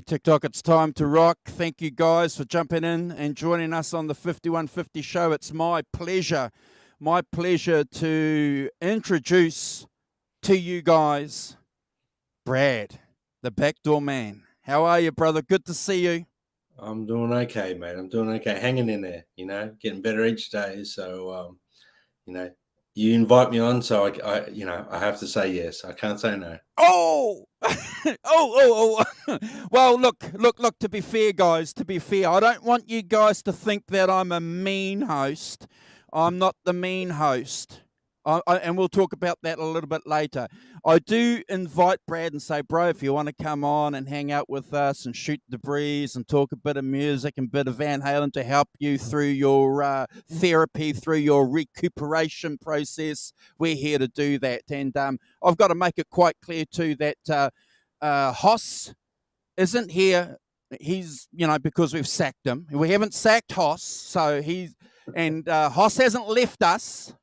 TikTok, it's time to rock. Thank you guys for jumping in and joining us on the 5150 show. It's my pleasure to introduce to you guys Brad, the backdoor man. How are you, brother? Good to see you. I'm doing okay, mate. I'm doing okay. Hanging in there, getting better each day. So, you invite me on, so I have to say yes. I can't say no. Oh, oh. Well, look. To be fair, guys, I don't want you guys to think that I'm a mean host. I'm not the mean host. And we'll talk about that a little bit later. I do invite Brad and say, bro, if you want to come on and hang out with us and shoot the breeze and talk a bit of music and a bit of Van Halen to help you through your therapy, through your recuperation process, we're here to do that. And I've got to make it quite clear too that Hoss isn't here. He's, because we've sacked him. We haven't sacked Hoss, so he's... And Hoss hasn't left us,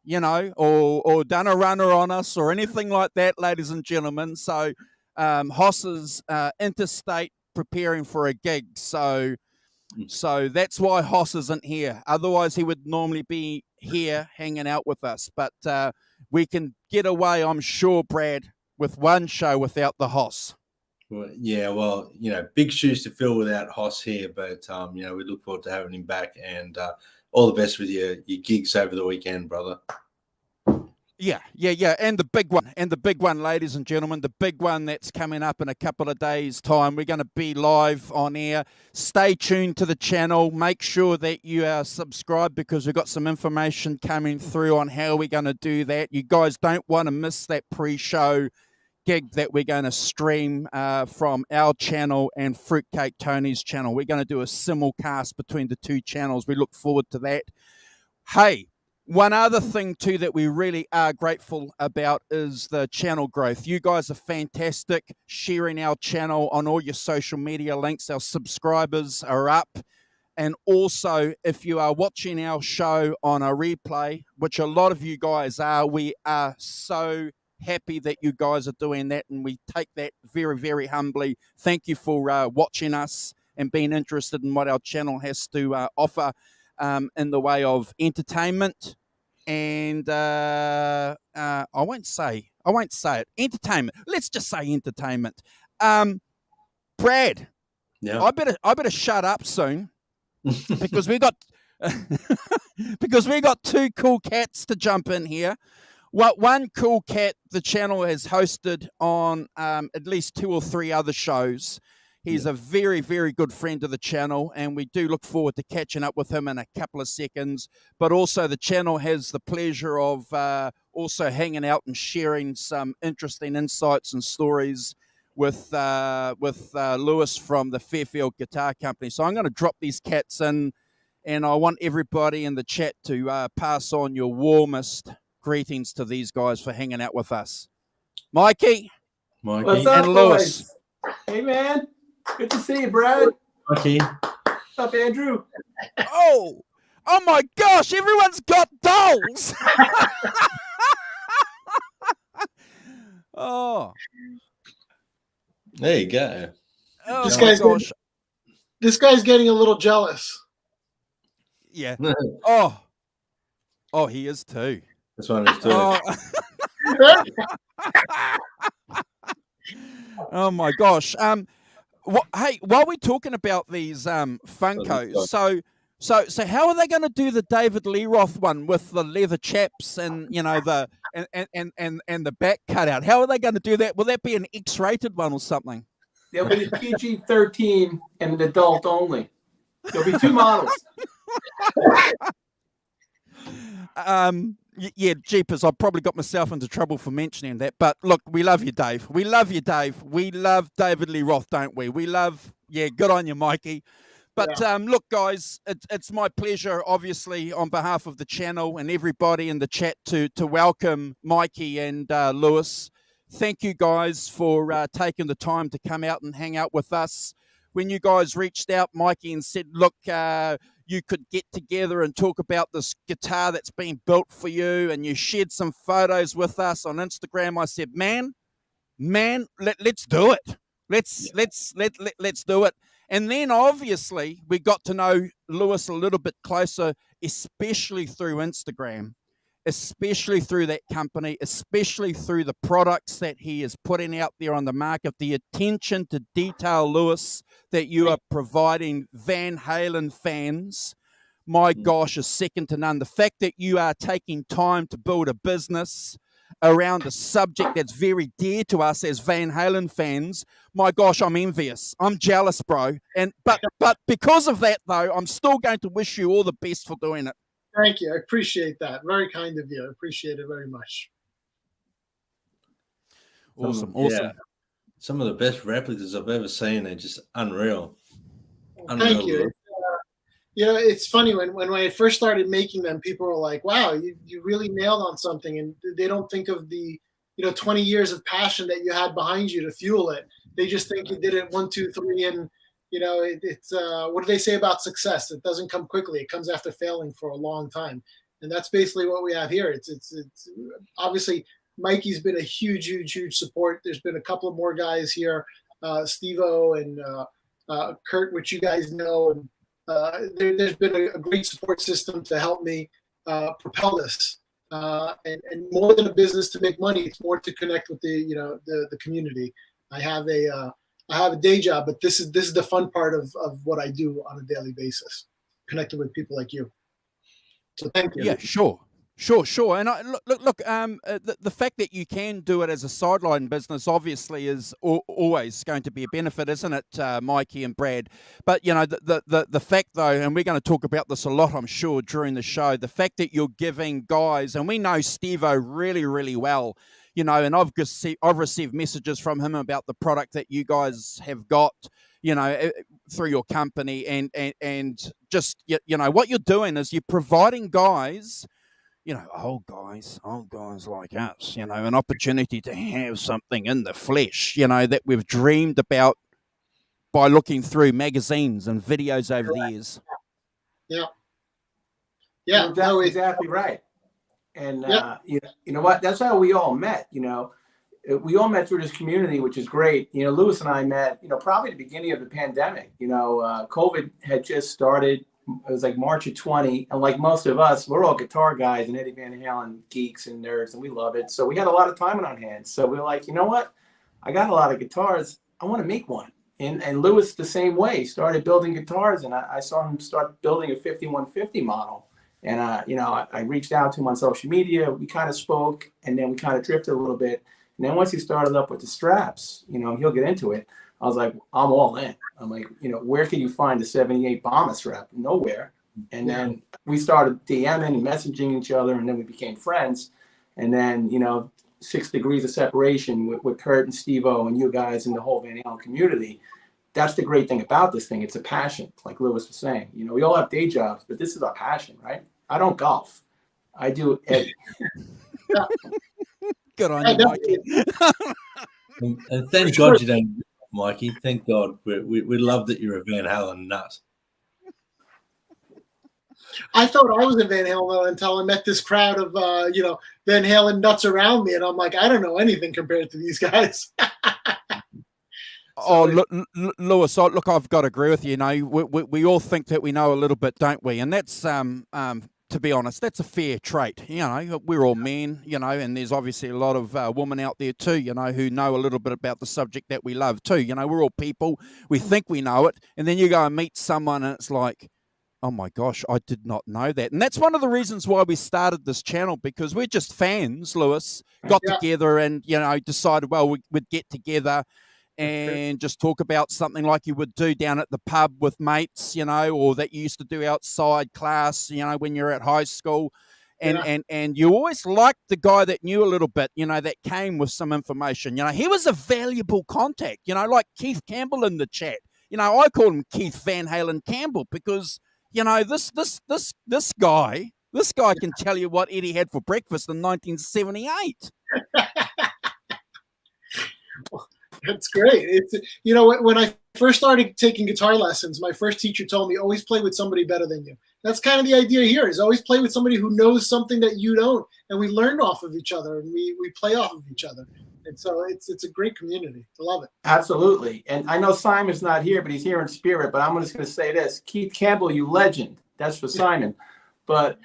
or done a runner on us or anything like that, ladies and gentlemen. So Hoss is interstate preparing for a gig. So that's why Hoss isn't here. Otherwise, he would normally be here hanging out with us. But we can get away, I'm sure, Brad, with one show without the Hoss. Well, yeah, big shoes to fill without Hoss here. But, we look forward to having him back. And all the best with your gigs over the weekend, brother. Yeah. And the big one, ladies and gentlemen, the big one that's coming up in a couple of days' time. We're going to be live on air. Stay tuned to the channel. Make sure that you are subscribed because we've got some information coming through on how we're going to do that. You guys don't want to miss that pre-show gig that we're going to stream from our channel and Fruitcake Tony's channel. We're going to do a simulcast between the two channels. We look forward to that. Hey, one other thing too that we really are grateful about is the channel growth. You guys are fantastic, sharing our channel on all your social media links. Our subscribers are up. And also, if you are watching our show on a replay, which a lot of you guys are, we are so happy that you guys are doing that, and we take that very, very humbly. Thank you for watching us and being interested in what our channel has to offer in the way of entertainment and I won't say it. Entertainment. Let's just say entertainment. Brad, yeah, I better shut up soon because we got two cool cats to jump in here. One cool cat the channel has hosted on at least 2 or 3 other shows. He's a very, very good friend of the channel, and we do look forward to catching up with him in a couple of seconds. But also the channel has the pleasure of also hanging out and sharing some interesting insights and stories with Lewis from the Fairfield Guitar Company. So I'm going to drop these cats in, and I want everybody in the chat to pass on your warmest greetings to these guys for hanging out with us. Mikey. What's up, and Lewis. Boys? Hey, man. Good to see you, Brad. Mikey. What's up, Andrew? Oh my gosh, everyone's got dolls. Oh. There you go. Oh, this guy's getting a little jealous. Yeah. Oh, he is too. That's one of his Oh my gosh. Hey, while we're talking about these Funkos, so how are they going to do the David Lee Roth one with the leather chaps and the and the back cutout? How are they going to do that? Will that be an X-rated one or something? There'll be a PG-13 and an adult only. There'll be 2 models. Yeah, jeepers, I probably got myself into trouble for mentioning that. But look, we love you, Dave. We love you, Dave. We love David Lee Roth, don't we? We love, good on you, Mikey. But look, guys, it's my pleasure, obviously, on behalf of the channel and everybody in the chat to welcome Mikey and Lewis. Thank you, guys, for taking the time to come out and hang out with us. When you guys reached out, Mikey, and said, look, you could get together and talk about this guitar that's been built for you, and you shared some photos with us on Instagram, I said, man, let's do it. Let's let's do it. And then obviously we got to know Lewis a little bit closer, especially through Instagram, especially through that company, especially through the products that he is putting out there on the market, the attention to detail, Lewis, that you are providing Van Halen fans. My gosh, is second to none. The fact that you are taking time to build a business around a subject that's very dear to us as Van Halen fans, my gosh, I'm envious. I'm jealous, bro. And but because of that, though, I'm still going to wish you all the best for doing it. Thank you. I appreciate that. Very kind of you. I appreciate it very much. Awesome. Yeah. Some of the best replicas I've ever seen. They're just unreal. Thank you. It's funny when I first started making them, people were like, wow, you really nailed on something. And they don't think of the, 20 years of passion that you had behind you to fuel it. They just think you did it 1, 2, 3. And, it's what do they say about success? It doesn't come quickly. It comes after failing for a long time. And that's basically what we have here. It's obviously Mikey's been a huge, huge, huge support. There's been a couple of more guys here, Steve-O and Kurt, which you guys know. And there's been a great support system to help me propel this. And more than a business to make money, it's more to connect with the community. I have a day job, but this is the fun part of what I do on a daily basis, connecting with people like you. So thank you. Yeah, sure. And look. The fact that you can do it as a sideline business obviously is always going to be a benefit, isn't it, Mikey and Brad? But the fact though, and we're going to talk about this a lot, I'm sure, during the show. The fact that you're giving guys, and we know Steve-O really, really well. And I've received messages from him about the product that you guys have got, through your company, and just what you're doing is you're providing guys. Old guys like us, an opportunity to have something in the flesh, that we've dreamed about by looking through magazines and videos over the years. Yeah. That's exactly right. And you know what? That's how we all met. We all met through this community, which is great. Lewis and I met, probably at the beginning of the pandemic. COVID had just started. It was like March of 20. And like most of us, we're all guitar guys and Eddie Van Halen geeks and nerds, and we love it. So we had a lot of time on our hands. So we were like, you know what? I got a lot of guitars. I want to make one. And Lewis the same way, started building guitars. And I saw him start building a 5150 model. And, I reached out to him on social media. We kind of spoke, and then we kind of drifted a little bit. And then once he started up with the straps, he'll get into it. I was like, I'm all in. I'm like, where can you find the 78 bomber strap? Nowhere. And then we started DMing and messaging each other, and then we became friends. And then, 6 degrees of separation with Kurt and Steve-O and you guys and the whole Van Halen community. That's the great thing about this thing. It's a passion, like Lewis was saying. We all have day jobs, but this is our passion, right? I don't golf. I do Eddie. Good on you, Mikey. And thank God you don't, Mikey. Thank God. We love that you're a Van Halen nut. I thought I was a Van Halen until I met this crowd of Van Halen nuts around me, and I'm like, I don't know anything compared to these guys. Lewis, look, I've got to agree with you. We all think that we know a little bit, don't we? And that's to be honest, that's a fair trait. We're all men, and there's obviously a lot of women out there too, who know a little bit about the subject that we love too. We're all people. We think we know it, and then you go and meet someone, and it's like, oh my gosh, I did not know that. And that's one of the reasons why we started this channel, because we're just fans, Lewis, got together and, decided, well, we'd get together and just talk about something like you would do down at the pub with mates, or that you used to do outside class, when you're at high school. And you always liked the guy that knew a little bit, that came with some information. He was a valuable contact, like Keith Campbell in the chat. I call him Keith Van Halen Campbell because, this guy can tell you what Eddie had for breakfast in 1978. That's great. It's when I first started taking guitar lessons, my first teacher told me always play with somebody better than you. That's kind of the idea here, is always play with somebody who knows something that you don't, and we learn off of each other, and we play off of each other. And so it's a great community. I love it. Absolutely. And I know Simon's not here, but he's here in spirit. But I'm just going to say this. Keith Campbell, you legend. That's for Simon. But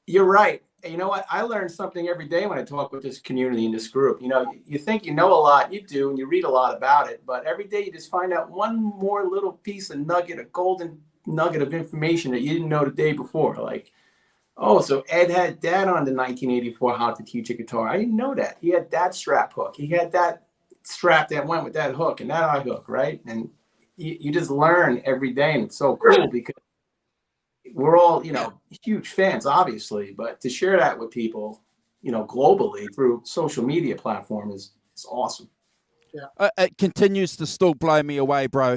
you're right. You know what? I learn something every day when I talk with this community and this group. You know, you think you know a lot, you do, and you read a lot about it. But every day you just find out one more little piece of nugget, a golden nugget of information that you didn't know the day before. Like, oh, so Ed had that on the 1984 How to Teach a Guitar. I didn't know that. He had that strap hook. He had that strap that went with that hook and that eye hook, right? And you just learn every day, and it's so cool because we're all, you know, huge fans, obviously, but to share that with people, you know, globally through social media platform is awesome. Yeah. It continues to still blow me away, bro.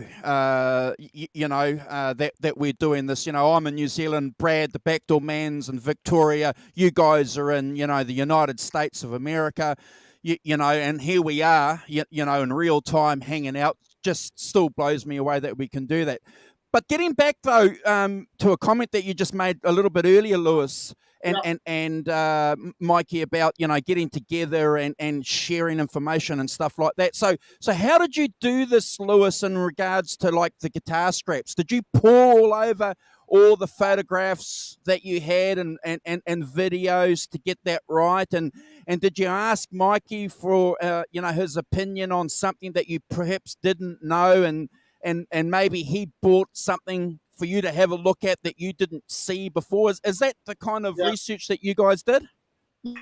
You know, that we're doing this. You know, I'm in New Zealand, Brad, the Backdoor Mans, and Victoria. You guys are in, you know, the United States of America. You know, and here we are, you know, in real time hanging out. Just still blows me away that we can do that. But getting back, though, to a comment that you just made a little bit earlier, Lewis, and Mikey, about, you know, getting together and sharing information and stuff like that. So how did you do this, Lewis, in regards to, like, the guitar straps? Did you pour all over all the photographs that you had and videos to get that right? And did you ask Mikey for, you know, his opinion on something that you perhaps didn't know, and maybe he bought something for you to have a look at that you didn't see before? Is that the kind of research that you guys did?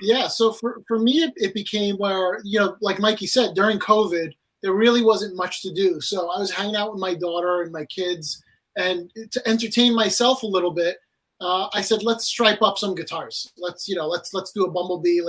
Yeah. So for me, it became where, you know, like Mikey said, during COVID, there really wasn't much to do. So I was hanging out with my daughter and my kids, and to entertain myself a little bit, I said, let's stripe up some guitars. Let's do a Bumblebee.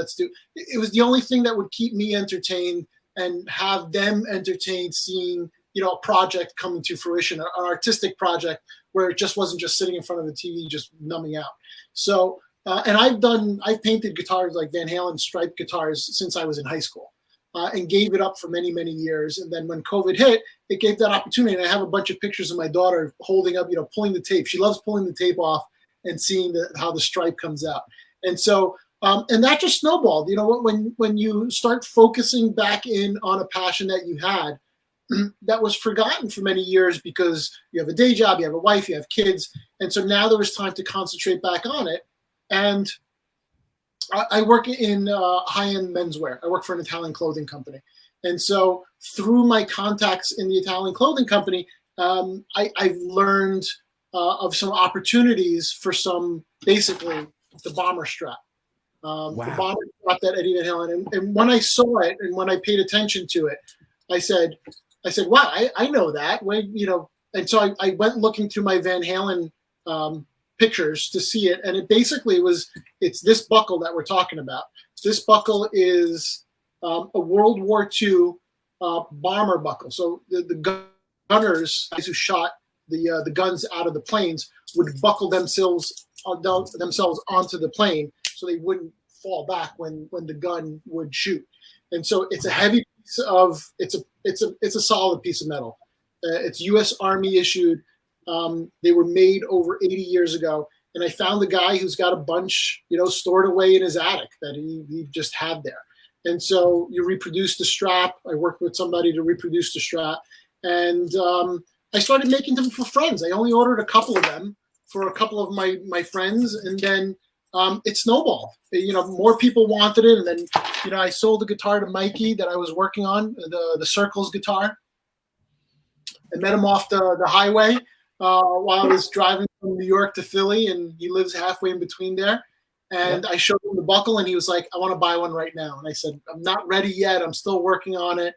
It was the only thing that would keep me entertained and have them entertained, seeing, you know, a project coming to fruition, an artistic project where it just wasn't just sitting in front of the TV, just numbing out. So, and I've painted guitars like Van Halen striped guitars since I was in high school, and gave it up for many, many years. And then when COVID hit, it gave that opportunity. And I have a bunch of pictures of my daughter holding up, you know, pulling the tape. She loves pulling the tape off and seeing how the stripe comes out. And so, and that just snowballed. You know, when you start focusing back in on a passion that you had, that was forgotten for many years because you have a day job, you have a wife, you have kids. And so now there was time to concentrate back on it. And I work in high-end menswear. I work for an Italian clothing company. And so through my contacts in the Italian clothing company, I've learned of some opportunities for basically the bomber strap. The bomber strap that Eddie Van Halen. And when I saw it and when I paid attention to it, I said, wow, I know that. You know, and so I went looking through my Van Halen pictures to see it, and it basically it's this buckle that we're talking about. This buckle is a World War II bomber buckle. So the gunners, guys who shot the guns out of the planes, would buckle themselves onto the plane so they wouldn't fall back when the gun would shoot. And so it's a heavy piece of it's a solid piece of metal. It's U.S. Army issued. They were made over 80 years ago, and I found a guy who's got a bunch, you know, stored away in his attic that he just had there. And so you reproduce the strap. I worked with somebody to reproduce the strap, and I started making them for friends. I only ordered a couple of them for a couple of my friends, and then it snowballed. You know, more people wanted it, and then, you know, I sold the guitar to Mikey that I was working on, the Circles guitar. I met him off the highway while I was driving from New York to Philly, and he lives halfway in between there. And I showed him the buckle, and he was like, I want to buy one right now. And I said, I'm not ready yet. I'm still working on it.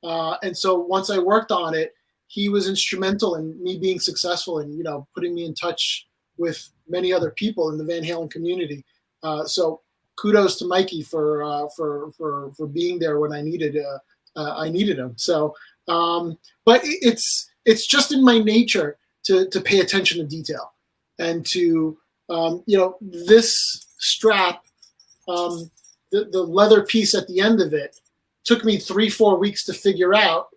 And so once I worked on it, he was instrumental in me being successful and, you know, putting me in touch with many other people in the Van Halen community. So kudos to Mikey for being there when I needed him. So, but it's just in my nature to pay attention to detail and to, you know, this strap, the leather piece at the end of it took me 3-4 weeks to figure out,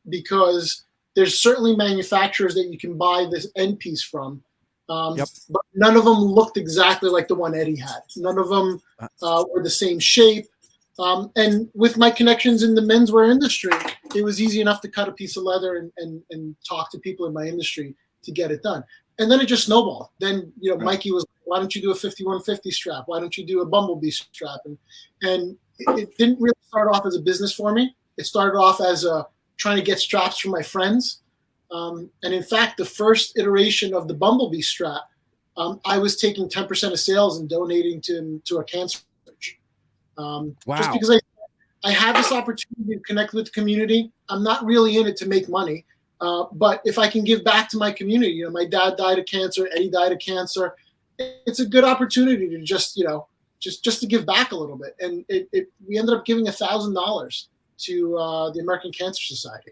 because there's certainly manufacturers that you can buy this end piece from. But none of them looked exactly like the one Eddie had. None of them were the same shape. And with my connections in the menswear industry, it was easy enough to cut a piece of leather and talk to people in my industry to get it done. And then it just snowballed. Then, Mikey was, why don't you do a 5150 strap? Why don't you do a Bumblebee strap? And it didn't really start off as a business for me. It started off as trying to get straps for my friends. And in fact, the first iteration of the Bumblebee strap, I was taking 10% of sales and donating to a cancer research. Wow. Just because I have this opportunity to connect with the community. I'm not really in it to make money. But if I can give back to my community, my dad died of cancer, Eddie died of cancer. It's a good opportunity to just to give back a little bit. And we ended up giving $1,000 to the American Cancer Society.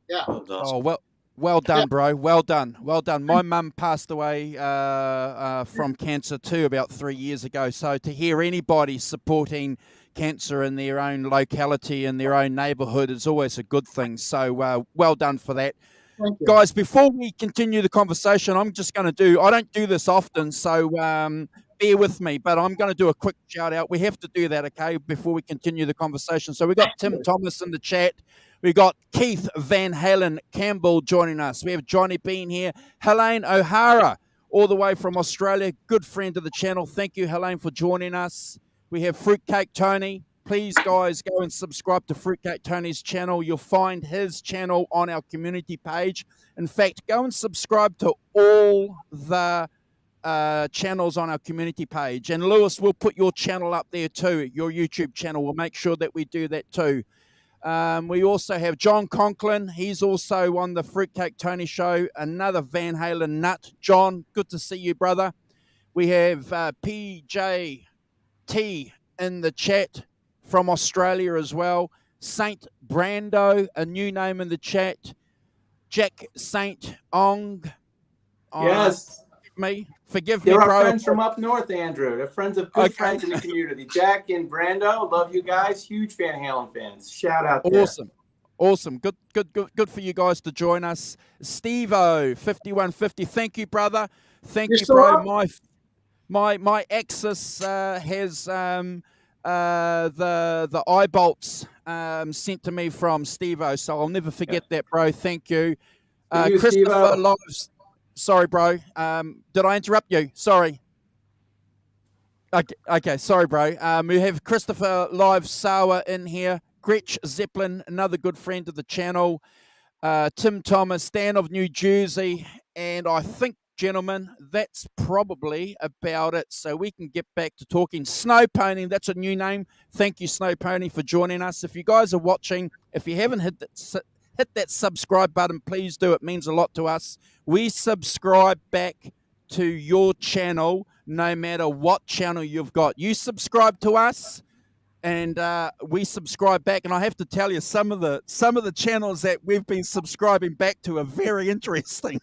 Yeah. Oh, well done, bro. Well done. My mum passed away from cancer too about 3 years ago. So to hear anybody supporting cancer in their own locality, in their own neighborhood, is always a good thing. So well done for that. Guys, before we continue the conversation, I'm just going to I don't do this often, so bear with me, but I'm going to do a quick shout out. We have to do that, okay, before we continue the conversation. So we've got Tim Thomas in the chat. We've got Keith Van Halen Campbell joining us. We have Johnny Bean here. Helene O'Hara, all the way from Australia, good friend of the channel. Thank you, Helene, for joining us. We have Fruitcake Tony. Please, guys, go and subscribe to Fruitcake Tony's channel. You'll find his channel on our community page. In fact, go and subscribe to all the channels on our community page. And Lewis, we'll put your channel up there too, your YouTube channel. We'll make sure that we do that too. We also have John Conklin. He's also on the Fruitcake Tony show, another Van Halen nut. John, good to see you, brother. We have PJT in the chat from Australia as well. Saint Brando, a new name in the chat. Jack Saint Ong. Yes. Forgive me, They're bro. our friends from up north, Andrew. They're friends of good friends in the community. Jack and Brando, love you guys. Huge Van Halen fans. Shout out there. Awesome. Good for you guys to join us. Steve-O, 5150. Thank you, brother. Thank you, bro. My Axis has the eye bolts sent to me from Steve-O, so I'll never forget that, bro. Thank you. Christopher Lives. Sorry, bro. Did I interrupt you? Sorry. Okay. Sorry, bro. We have Christopher Live Sawa in here. Gretch Zeppelin, another good friend of the channel. Tim Thomas, Dan of New Jersey. And I think, gentlemen, that's probably about it. So we can get back to talking. Snow Pony, that's a new name. Thank you, Snow Pony, for joining us. If you guys are watching, if you haven't hit that subscribe button, please do. It means a lot to us. We subscribe back to your channel no matter what channel you've got. You subscribe to us and we subscribe back. And I have to tell you, some of the channels that we've been subscribing back to are very interesting.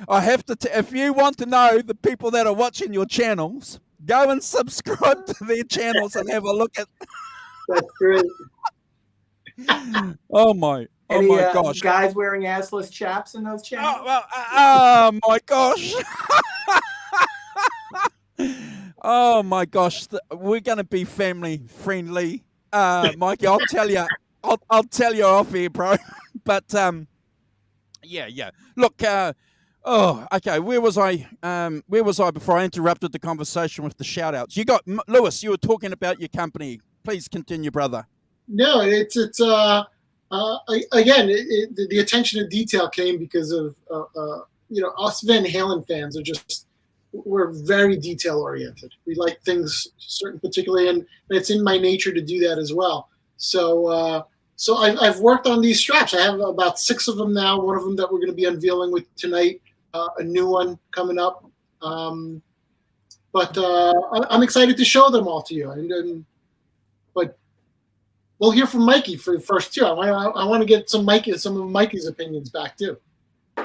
I have to if you want to know the people that are watching your channels, go and subscribe to their channels and have a look at. That's great. Oh my gosh! Guys wearing assless chaps in those channels? Oh my gosh! Oh my gosh! We're going to be family friendly, Mikey. I'll tell you. I'll tell you off here, bro. But yeah. Look. Okay. Where was I before I interrupted the conversation with the shout outs? You got Lewis. You were talking about your company. Please continue, brother. No, it's again, the attention to detail came because of us Van Halen fans we're very detail oriented. We like things certain particularly, and it's in my nature to do that as well. So I've worked on these straps. I have about 6 of them now. One of them that we're going to be unveiling with tonight, a new one coming up. But I'm excited to show them all to you. But we'll hear from Mikey first too. I want to get some of Mikey's opinions back too.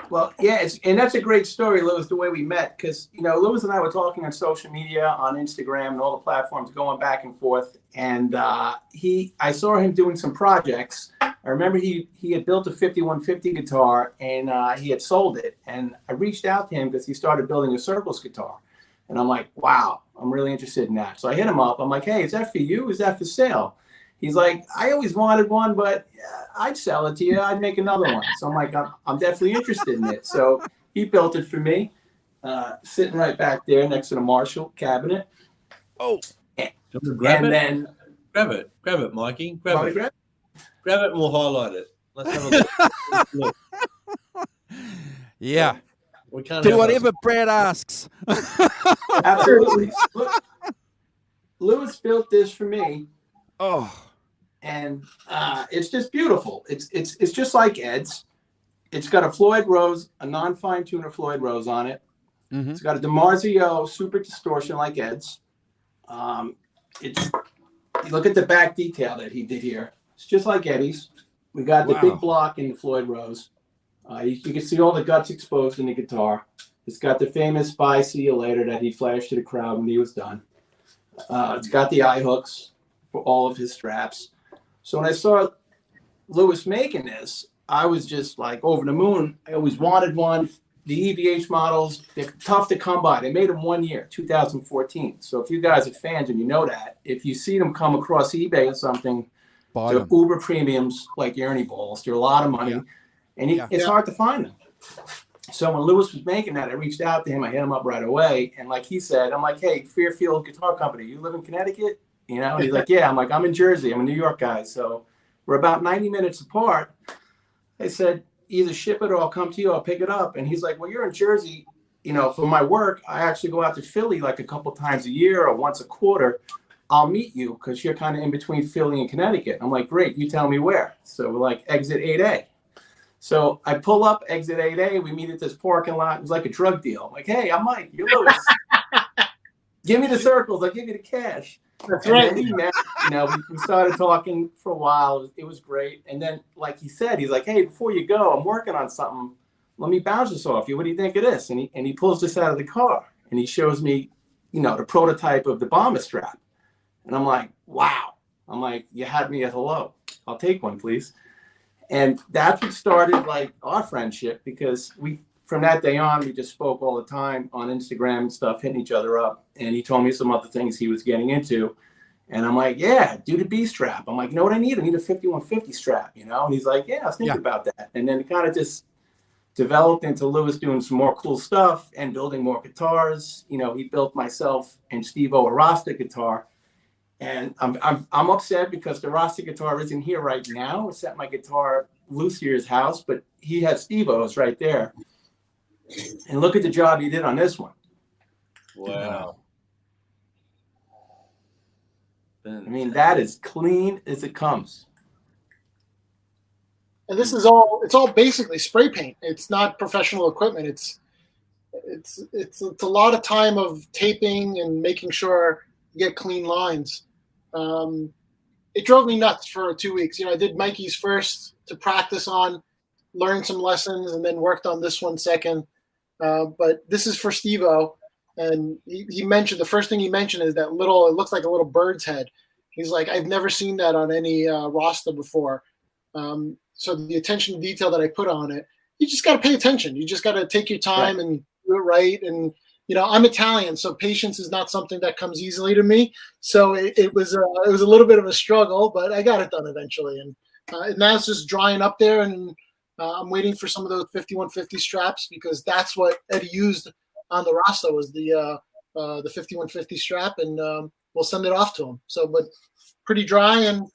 Well, yeah, and that's a great story, Lewis, the way we met, because Lewis and I were talking on social media, on Instagram, and all the platforms, going back and forth. And I saw him doing some projects. I remember he had built a 5150 guitar and he had sold it. And I reached out to him because he started building a Circles guitar. And I'm like, wow, I'm really interested in that. So I hit him up. I'm like, hey, is that for you? Is that for sale? He's like, I always wanted one, but I'd sell it to you. I'd make another one. So I'm like, I'm definitely interested in it. So he built it for me, sitting right back there next to the Marshall cabinet. Oh, Grab it, Mikey. Grab it, and we'll highlight it. Let's have a look. Yeah. We can't Do whatever Brad asks. Absolutely. Look, Lewis built this for me. Oh. And it's just beautiful. It's just like Ed's. It's got a Floyd Rose, a non-fine tuner Floyd Rose on it. Mm-hmm. It's got a DiMarzio super distortion like Ed's. You look at the back detail that he did here. It's just like Eddie's. We got the big block in the Floyd Rose. You can see all the guts exposed in the guitar. It's got the famous "Bye, see you later" that he flashed to the crowd when he was done. It's got the eye hooks for all of his straps. So when I saw Lewis making this, I was just like over the moon. I always wanted one. The EVH models, they're tough to come by. They made them 1 year, 2014. So if you guys are fans and you know that, if you see them come across eBay or something, they're uber premiums like Ernie balls. They're a lot of money, and it's hard to find them. So when Lewis was making that, I reached out to him. I hit him up right away. And like he said, I'm like, hey, Fairfield Guitar Company, you live in Connecticut? You know, and he's like, yeah. I'm like, I'm in Jersey. I'm a New York guy. So we're about 90 minutes apart. I said, either ship it or I'll come to you. I'll pick it up. And he's like, well, you're in Jersey. You know, for my work, I actually go out to Philly like a couple times a year or once a quarter. I'll meet you because you're kind of in between Philly and Connecticut. I'm like, great. You tell me where. So we're like exit 8A. So I pull up exit 8A. We meet at this parking lot. It was like a drug deal. I'm like, hey, I'm Mike. You're Lewis. Give me the circles. I'll give you the cash. That's and right. Then he met, you know, we started talking for a while. It was great. And then, like he said, he's like, hey, before you go, I'm working on something. Let me bounce this off you. What do you think of this? And he pulls this out of the car and he shows me, you know, the prototype of the bomber strap. And I'm like, wow. I'm like, you had me at hello. I'll take one, please. And that's what started like our friendship, because from that day on, we just spoke all the time on Instagram and stuff, hitting each other up. And he told me some other things he was getting into. And I'm like, yeah, do the B strap. I'm like, you know what I need? I need a 5150 strap, you know? And he's like, yeah, I was thinking about that. And then it kind of just developed into Lewis doing some more cool stuff and building more guitars. You know, he built myself and Steve-O a Rasta guitar. And I'm upset because the Rasta guitar isn't here right now. It's at my guitar Lucier's house, but he has Steve-O's right there. And look at the job he did on this one. Wow. I mean, that is clean as it comes. And this is it's all basically spray paint. It's not professional equipment. It's a lot of time of taping and making sure you get clean lines. It drove me nuts for 2 weeks. You know, I did Mikeys first to practice on, learned some lessons, and then worked on this one second. But this is for Steve-O, and he mentioned, the first thing he mentioned is that it looks like a little bird's head. He's like, I've never seen that on any Rasta before. So the attention to detail that I put on it, you just got to pay attention. You just got to take your time and do it right. And, you know, I'm Italian, so patience is not something that comes easily to me. So it was a little bit of a struggle, but I got it done eventually. And now it's just drying up there, and I'm waiting for some of those 5150 straps, because that's what Eddie used on the Rasta, was the 5150 strap, and we'll send it off to him. So, but pretty dry and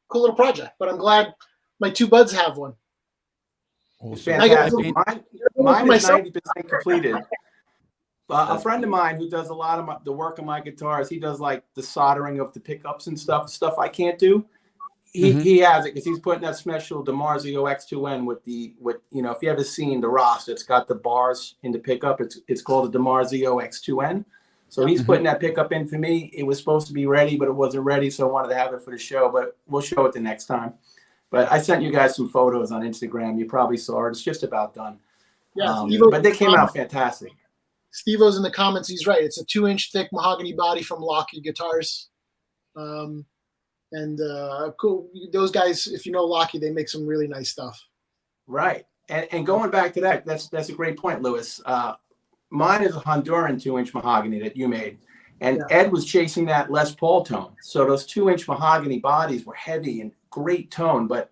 cool little project. But I'm glad my two buds have one. Awesome. Mine is 90% completed. A friend of mine who does a lot of the work on my guitars, he does like the soldering of the pickups and stuff I can't do. He has it because he's putting that special DiMarzio X2N with you know, if you ever seen the Ross, it's got the bars in the pickup. It's called the DiMarzio X2N. So he's putting that pickup in for me. It was supposed to be ready, but it wasn't ready, so I wanted to have it for the show. But we'll show it the next time. But I sent you guys some photos on Instagram. You probably saw it. It's just about done. Yeah, but they came out fantastic. Steve-O's in the comments. He's right. It's a 2-inch thick mahogany body from Lockheed Guitars. Cool. Those guys, if you know Lockheed, they make some really nice stuff. Right. And going back to that, that's a great point, Lewis. mine is a Honduran 2-inch mahogany that you made. And Ed was chasing that Les Paul tone. So those 2-inch mahogany bodies were heavy and great tone. But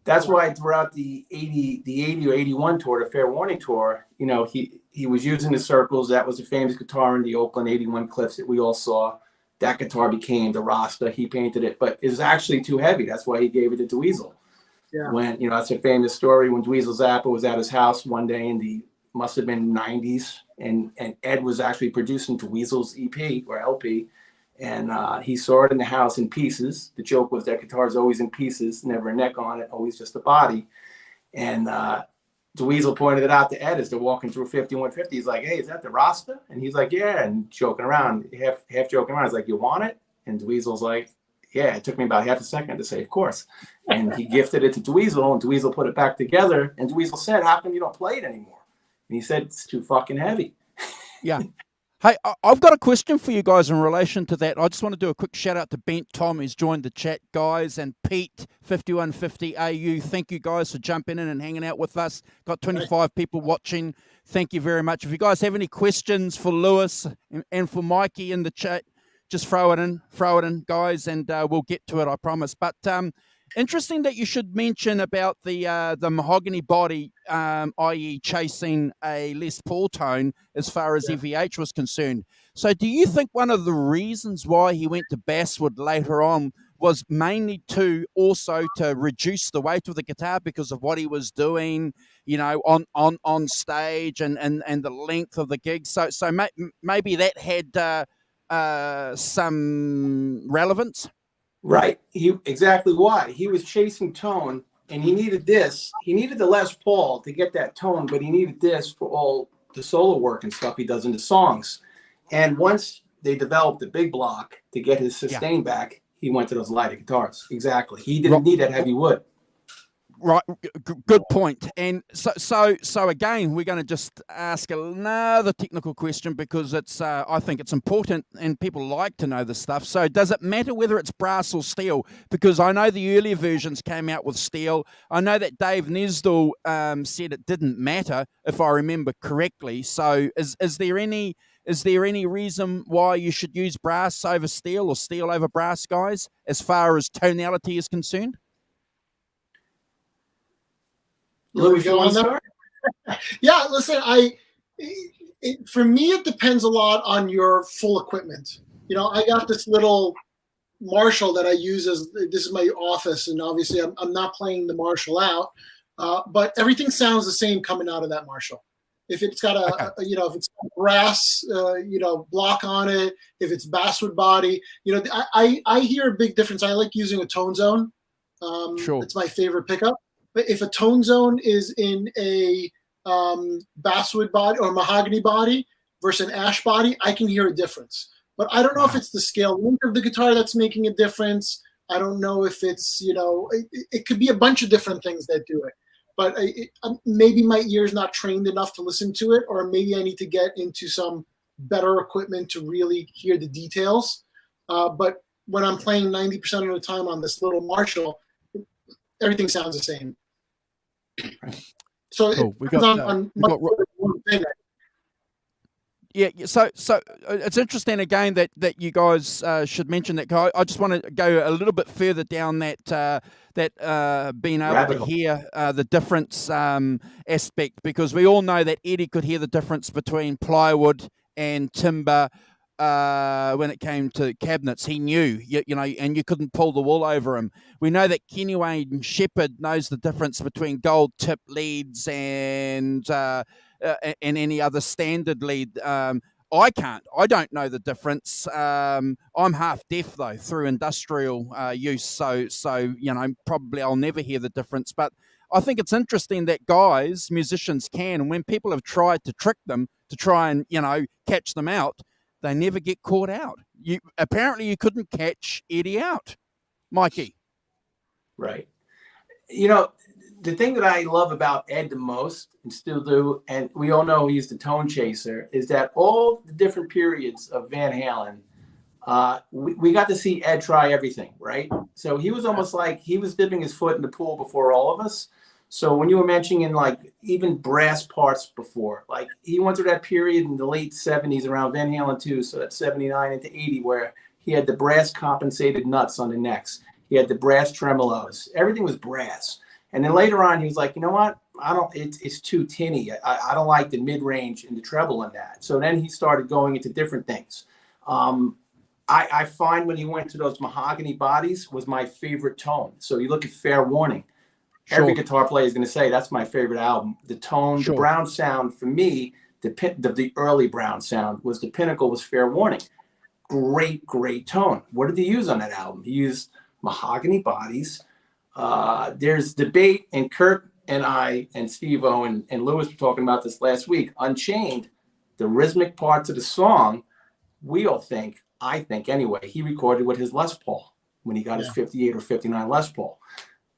that's why throughout the 80 or 81 tour, the Fair Warning tour, you know, he was using the circles. That was a famous guitar in the Oakland 81 clips that we all saw. That guitar became the Rasta. He painted it, but it was actually too heavy. That's why he gave it to Dweezil. Yeah. When, you know, that's a famous story when Dweezil Zappa was at his house one day in the must have been 90s, and Ed was actually producing Dweezil's EP or LP, and he saw it in the house in pieces. The joke was that guitar is always in pieces, never a neck on it, always just a body. And Dweezil pointed it out to Ed as they're walking through 5150. He's like, "Hey, is that the Rasta?" And he's like, "Yeah," and joking around, half joking around. He's like, "You want it?" And Dweezil's like, "Yeah." It took me about half a second to say, "Of course." And he gifted it to Dweezil, and Dweezil put it back together. And Dweezil said, "How come you don't play it anymore?" And he said, "It's too fucking heavy." Yeah. Hey, I've got a question for you guys in relation to that. I just want to do a quick shout out to Bent Tom, who's joined the chat, guys, and Pete 5150 AU. Thank you guys for jumping in and hanging out with us. Got 25 people watching. Thank you very much. If you guys have any questions for Lewis and for Mikey in the chat, just throw it in, guys, and we'll get to it, I promise. But interesting that you should mention about the mahogany body, i.e. chasing a Les Paul tone as far as EVH was concerned. So do you think one of the reasons why he went to basswood later on was mainly to reduce the weight of the guitar because of what he was doing, you know, on stage and the length of the gig? So maybe that had some relevance? Right. Exactly why. He was chasing tone, and he needed this. He needed the Les Paul to get that tone, but he needed this for all the solo work and stuff he does in the songs. And once they developed the big block to get his sustain back, he went to those lighter guitars. Exactly. He didn't need that heavy wood. Right, good point. And so again, we're going to just ask another technical question because it's I think it's important and people like to know this stuff. So does it matter whether it's brass or steel? Because I know the earlier versions came out with steel. I know that Dave Nesdall said it didn't matter, if I remember correctly. So is there any reason why you should use brass over steel or steel over brass, guys, as far as tonality is concerned? Louis, you want to start? Yeah, listen, for me, it depends a lot on your full equipment. You know, I got this little Marshall that I use as, this is my office, and obviously I'm not playing the Marshall out, but everything sounds the same coming out of that Marshall. If it's got if it's got brass, block on it, if it's basswood body, I hear a big difference. I like using a tone zone. Sure. It's my favorite pickup. But if a tone zone is in a basswood body or mahogany body versus an ash body, I can hear a difference. But I don't know if it's the scale length of the guitar that's making a difference. I don't know if it's, it could be a bunch of different things that do it. But maybe my ear's not trained enough to listen to it, or maybe I need to get into some better equipment to really hear the details. But when I'm playing 90% of the time on this little Marshall, everything sounds the same. So cool. So it's interesting again that you guys should mention that. I just want to go a little bit further down that being able to hear the difference aspect, because we all know that Eddie could hear the difference between plywood and timber. When it came to cabinets, he knew, and you couldn't pull the wool over him. We know that Kenny Wayne Shepherd knows the difference between gold tip leads and any other standard lead. I can't. I don't know the difference. I'm half deaf though through industrial use, so probably I'll never hear the difference. But I think it's interesting that musicians can, and when people have tried to trick them to try and catch them out, they never get caught out. Apparently you couldn't catch Eddie out, Mikey. Right. The thing that I love about Ed the most, and still do, and we all know he's the tone chaser, is that all the different periods of Van Halen, we got to see Ed try everything, right? So he was almost like he was dipping his foot in the pool before all of us. So when you were mentioning like even brass parts before, like he went through that period in the late 70s around Van Halen 2, so that's 79 into 80, where he had the brass compensated nuts on the necks. He had the brass tremolos. Everything was brass. And then later on, he was like, you know what? It's too tinny. I don't like the mid-range and the treble in that. So then he started going into different things. I find when he went to those mahogany bodies was my favorite tone. So you look at Fair Warning. Sure. Every guitar player is going to say that's my favorite album. The tone, sure. The Brown sound for me, the early Brown sound was the pinnacle was Fair Warning. Great tone. What did he use on that album? He used mahogany bodies. There's debate, and Kurt and I and Steve-O and Lewis were talking about this last week. Unchained, the rhythmic parts of the song, we all think, I think anyway, he recorded with his Les Paul when he got his 58 or 59 Les Paul.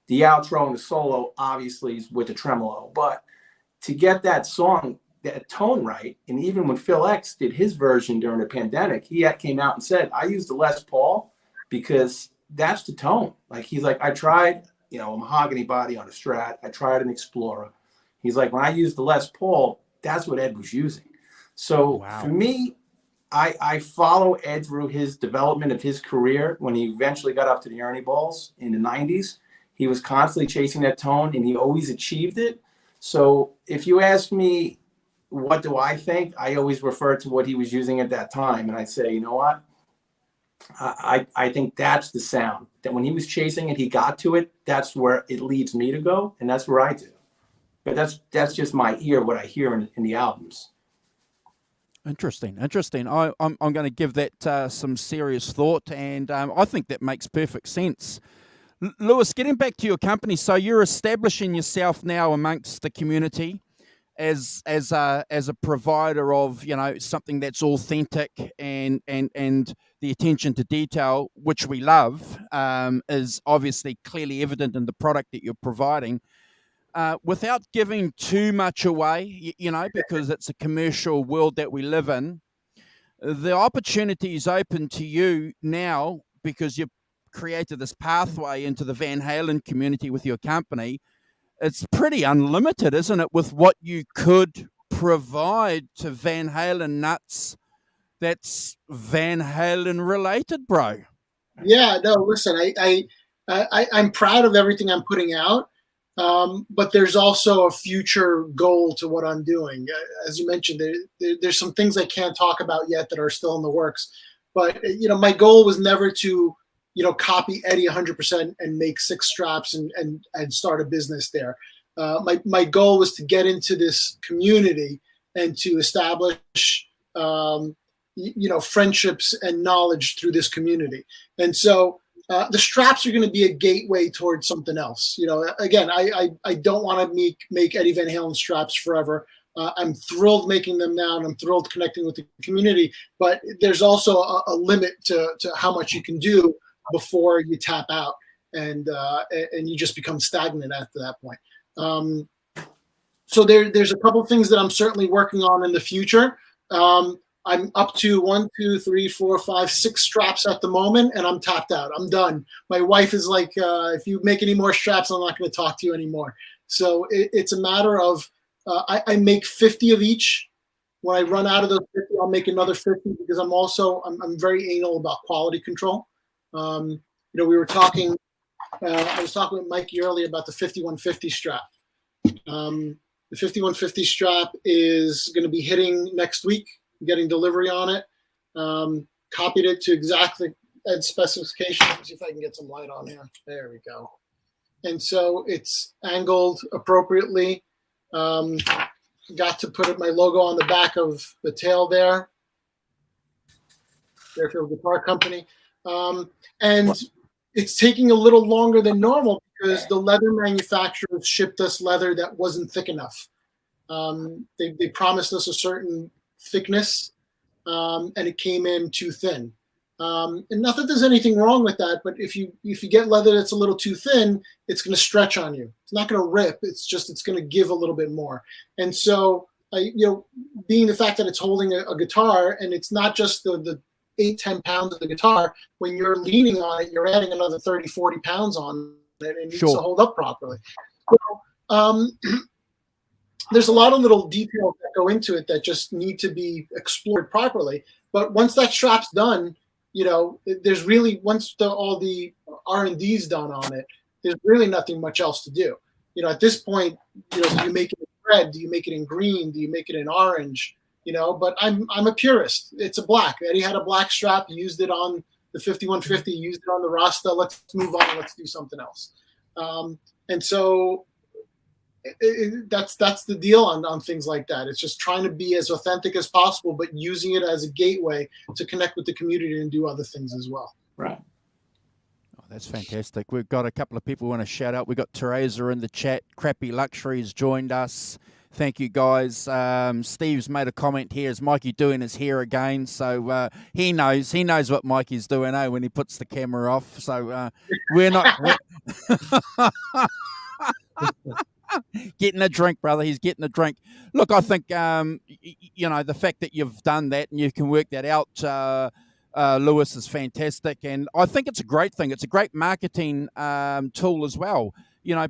The outro and the solo obviously is with the tremolo, but to get that song, that tone right, and even when Phil X did his version during the pandemic, he came out and said, I used the Les Paul because that's the tone. Like, he's like, I tried, a mahogany body on a Strat. I tried an Explorer. He's like, when I used the Les Paul, that's what Ed was using. So for me, I follow Ed through his development of his career. When he eventually got up to the Ernie Balls in the 90s, he was constantly chasing that tone, and he always achieved it. So if you ask me, what do I think? I always refer to what he was using at that time. And I say, you know what? I think that's the sound. That when he was chasing it, he got to it. That's where it leads me to go. And that's where I do. But that's just my ear, what I hear in the albums. Interesting. I'm going to give that some serious thought. And I think that makes perfect sense. Lewis, getting back to your company, so you're establishing yourself now amongst the community as a provider of something that's authentic and the attention to detail, which we love, is obviously clearly evident in the product that you're providing. Without giving too much away, because it's a commercial world that we live in, the opportunity is open to you now because you've created this pathway into the Van Halen community with your company. It's pretty unlimited, isn't it, with what you could provide to Van Halen nuts that's Van Halen related, bro? Yeah, no, listen, I'm proud of everything I'm putting out, but there's also a future goal to what I'm doing. As you mentioned, there's some things I can't talk about yet that are still in the works. But, my goal was never to copy Eddie 100% and make 6 straps and start a business there. My goal was to get into this community and to establish, friendships and knowledge through this community. And so the straps are going to be a gateway towards something else. Again, I don't want to make Eddie Van Halen straps forever. I'm thrilled making them now, and I'm thrilled connecting with the community. But there's also a limit to how much you can do before you tap out and you just become stagnant after that point. So there's a couple of things that I'm certainly working on in the future. I'm up to 1, 2, 3, 4, 5, 6 straps at the moment, and I'm tapped out. I'm done. My wife is like, if you make any more straps, I'm not going to talk to you anymore. So it's a matter of I make 50 of each. When I run out of those 50, I'll make another 50 because I'm very anal about quality control. We were talking. I was talking with Mikey earlier about the 5150 strap. The 5150 strap is going to be hitting next week. I'm getting delivery on it. Copied it to exactly Ed's specification. Let's see if I can get some light on here. There we go. And so it's angled appropriately. Got to put my logo on the back of the tail there. Fairfield Guitar Company. And it's taking a little longer than normal because the leather manufacturers shipped us leather that wasn't thick enough. They promised us a certain thickness, and it came in too thin. And not that there's anything wrong with that, but if you get leather that's a little too thin, it's going to stretch on you. It's not going to rip. It's going to give a little bit more. And so, being the fact that it's holding a guitar, and it's not just the 8-10 pounds of the guitar, when you're leaning on it, you're adding another 30-40 pounds on it, and it needs to hold up properly. So there's a lot of little details that go into it that just need to be explored properly. But once that strap's done, there's really, once all the R&D's done on it, there's really nothing much else to do. At this point, do you make it in red? Do you make it in green? Do you make it in orange? But I'm a purist. It's a black. Eddie had a black strap. He used it on the 5150, used it on the Rasta. Let's move on. Let's do something else. And so that's the deal on things like that. It's just trying to be as authentic as possible, but using it as a gateway to connect with the community and do other things as well. Right. Oh, that's fantastic. We've got a couple of people who want to shout out. We've got Teresa in the chat. Crappy Luxuries joined us. Thank you, guys. Steve's made a comment here. Is Mikey doing his hair again? So he knows what Mikey's doing, when he puts the camera off. So we're not getting a drink, brother. He's getting a drink. Look, I think the fact that you've done that and you can work that out, Lewis, is fantastic, and I think it's a great thing. It's a great marketing tool as well.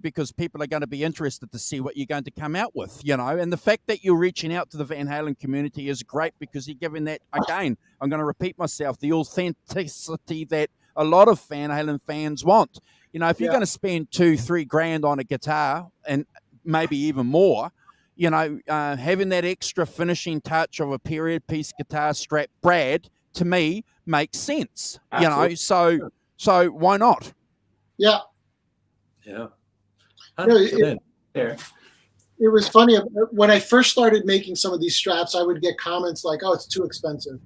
Because people are going to be interested to see what you're going to come out with, and the fact that you're reaching out to the Van Halen community is great because you're giving that, again, I'm going to repeat myself, the authenticity that a lot of Van Halen fans want. If you're going to spend $2-3 grand on a guitar and maybe even more, having that extra finishing touch of a period piece guitar strap Brad, to me, makes sense, so why not? Yeah. Yeah. It was funny when I first started making some of these straps. I would get comments like, "Oh, it's too expensive,"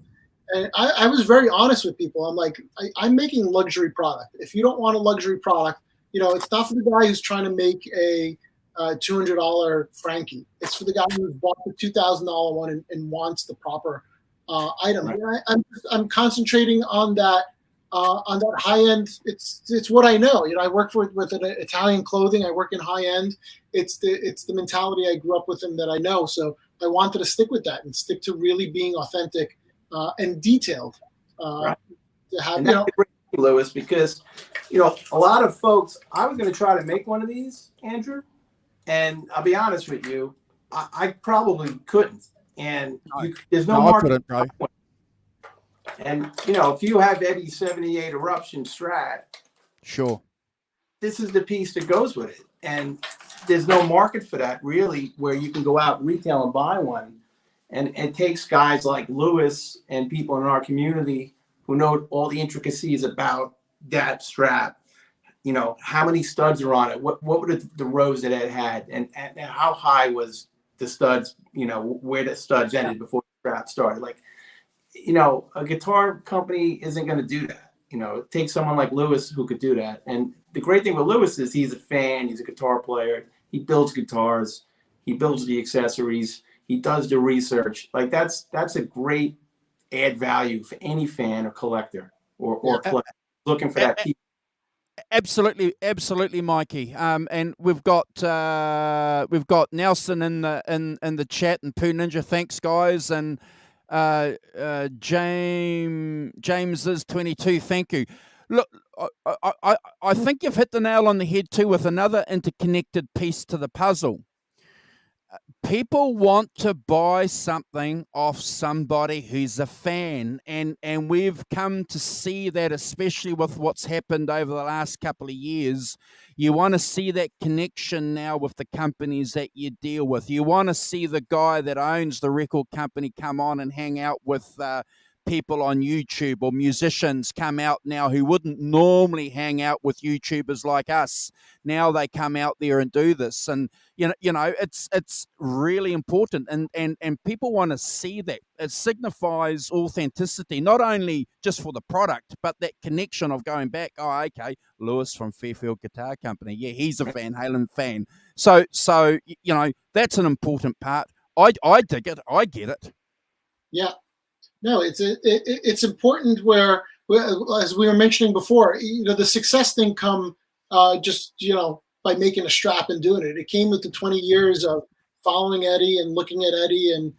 and I was very honest with people. I'm like, I'm making luxury product. If you don't want a luxury product, it's not for the guy who's trying to make a $200 Frankie. It's for the guy who bought the $2,000 one and wants the proper item. Right. And I'm concentrating on that. On that high end, it's what I know. I work with an Italian clothing. I work in high end. It's the mentality I grew up with and that I know. So I wanted to stick with that and stick to really being authentic and detailed. Right. To have, and that Lewis, because a lot of folks. I was going to try to make one of these, Andrew, and I'll be honest with you, I probably couldn't. And there's no market. And if you have Eddie's 78 Eruption Strat, sure, this is the piece that goes with it. And there's no market for that really, where you can go out retail and buy one. And it takes guys like Lewis and people in our community who know all the intricacies about that strap. How many studs are on it? What were the rows that Ed had, and how high was the studs? Where the studs ended before the strap started. Like, a guitar company isn't going to do that. It takes someone like Lewis who could do that. And the great thing with Lewis is he's a fan. He's a guitar player. He builds guitars. He builds the accessories. He does the research. Like that's a great add value for any fan or collector or player looking for that piece. Absolutely, Mikey. And we've got Nelson in the chat and Poo Ninja. Thanks, guys. And James is 22. Thank you. Look, I think you've hit the nail on the head too with another interconnected piece to the puzzle. People want to buy something off somebody who's a fan, and we've come to see that, especially with what's happened over the last couple of years. You want to see that connection now with the companies that you deal with. You want to see the guy that owns the record company come on and hang out with people on YouTube, or musicians come out now who wouldn't normally hang out with YouTubers like us. Now they come out there and do this, and it's really important, and people want to see that. It signifies authenticity, not only just for the product, but that connection of going back. Oh, okay, Lewis from Fairfield Guitar Company. Yeah, he's a Van Halen fan. So that's an important part. I dig it. I get it. Yeah. No, it's important where, as we were mentioning before, the success didn't come just by making a strap and doing it. It came with the 20 years of following Eddie and looking at Eddie and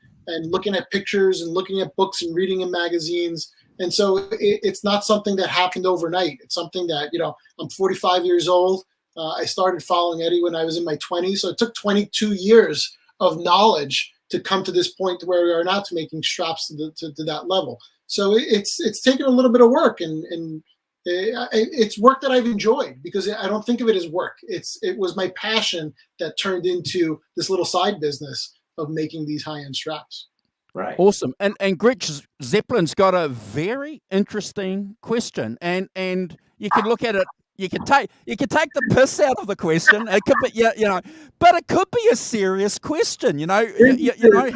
looking at pictures and looking at books and reading in magazines. And so it's not something that happened overnight. It's something that, I'm 45 years old. I started following Eddie when I was in my 20s. So it took 22 years of knowledge to come to this point to where we are now, to making straps to that level. So it's taken a little bit of work, and it's work that I've enjoyed, because I don't think of it as work. It was my passion that turned into this little side business of making these high-end straps. Right. Awesome. And Gretsch Zeppelin's got a very interesting question, and you can look at it. You can take the piss out of the question. It could be, you know, but it could be a serious question. You know, you know,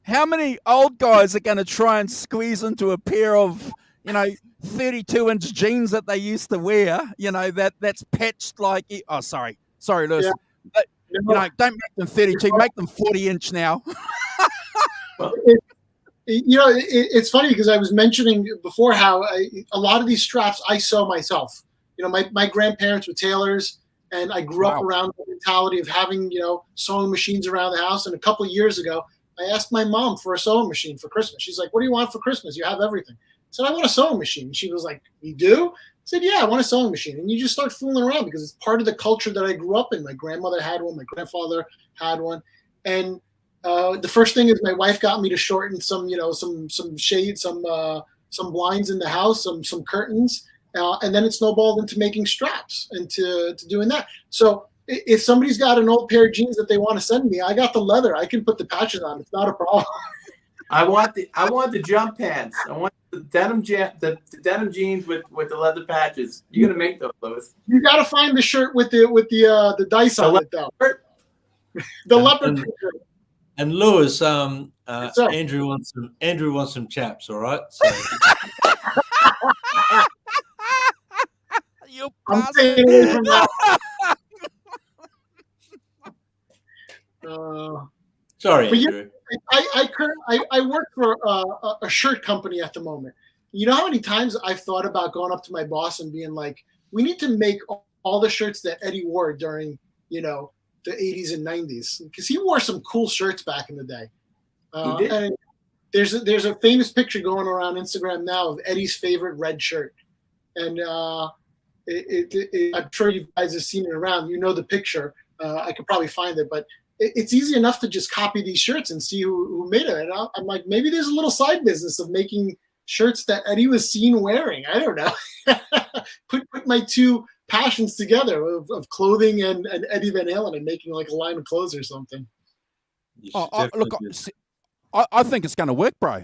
how many old guys are going to try and squeeze into a pair of, you know, 32-inch jeans that they used to wear? You know, that's patched like. Oh, sorry, Lewis. Yeah. But, you know, don't make them 32. Make them 40-inch now. You know, it's funny, because I was mentioning before how a lot of these straps I sew myself. You know, my grandparents were tailors, and I grew up around the mentality of having, you know, sewing machines around the house. And a couple of years ago, I asked my mom for a sewing machine for Christmas. She's like, "What do you want for Christmas? You have everything." I said, "I want a sewing machine." And she was like, "You do?" I said, "Yeah, I want a sewing machine." And you just start fooling around, because it's part of the culture that I grew up in. My grandmother had one. My grandfather had one. And the first thing is my wife got me to shorten some, you know, some shades, some blinds in the house, some curtains. And then it snowballed into making straps and to doing that. So if somebody's got an old pair of jeans that they want to send me, I got the leather. I can put the patches on. It's not a problem. I want the jump pants. I want the denim jeans with the leather patches. You're gonna make those, Lewis. You got to find the shirt with the dice on it, though. The leopard shirt. And Lewis, Andrew wants some chaps. All right. So. I'm staying away from that. Sorry, Andrew. I work for a shirt company at the moment. You know how many times I've thought about going up to my boss and being like, "We need to make all the shirts that Eddie wore during, you know, the 80s and 90s," because he wore some cool shirts back in the day. He did. And there's a famous picture going around Instagram now of Eddie's favorite red shirt, and I'm sure you guys have seen it around. You know the picture. I could probably find it, but it's easy enough to just copy these shirts and see who made it. And I'm like, maybe there's a little side business of making shirts that Eddie was seen wearing. I don't know. put my two passions together of clothing and Eddie Van Halen, and making like a line of clothes or something. Look, I think it's going to work, bro.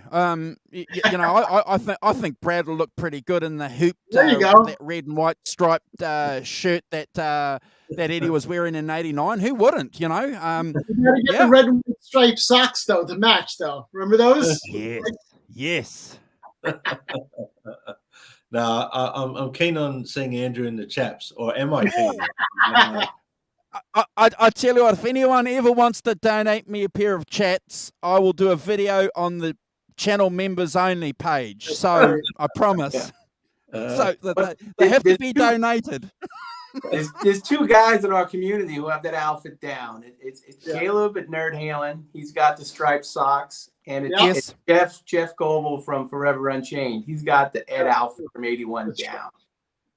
You know, I think Brad will look pretty good in the hoop. There you go. That red and white striped shirt that Eddie was wearing in '89. Who wouldn't? You know. You gotta get the red and white striped socks though to match though. Remember those? Yes. No, I'm keen on seeing Andrew in the chaps, or am I keen? I tell you what, if anyone ever wants to donate me a pair of chats, I will do a video on the channel members only page. So I promise. So they have to be donated. There's two guys in our community who have that outfit down. It's Caleb at Nerd Halen. He's got the striped socks. And it's Jeff Goebel from Forever Unchained. He's got the Ed outfit from '81 down.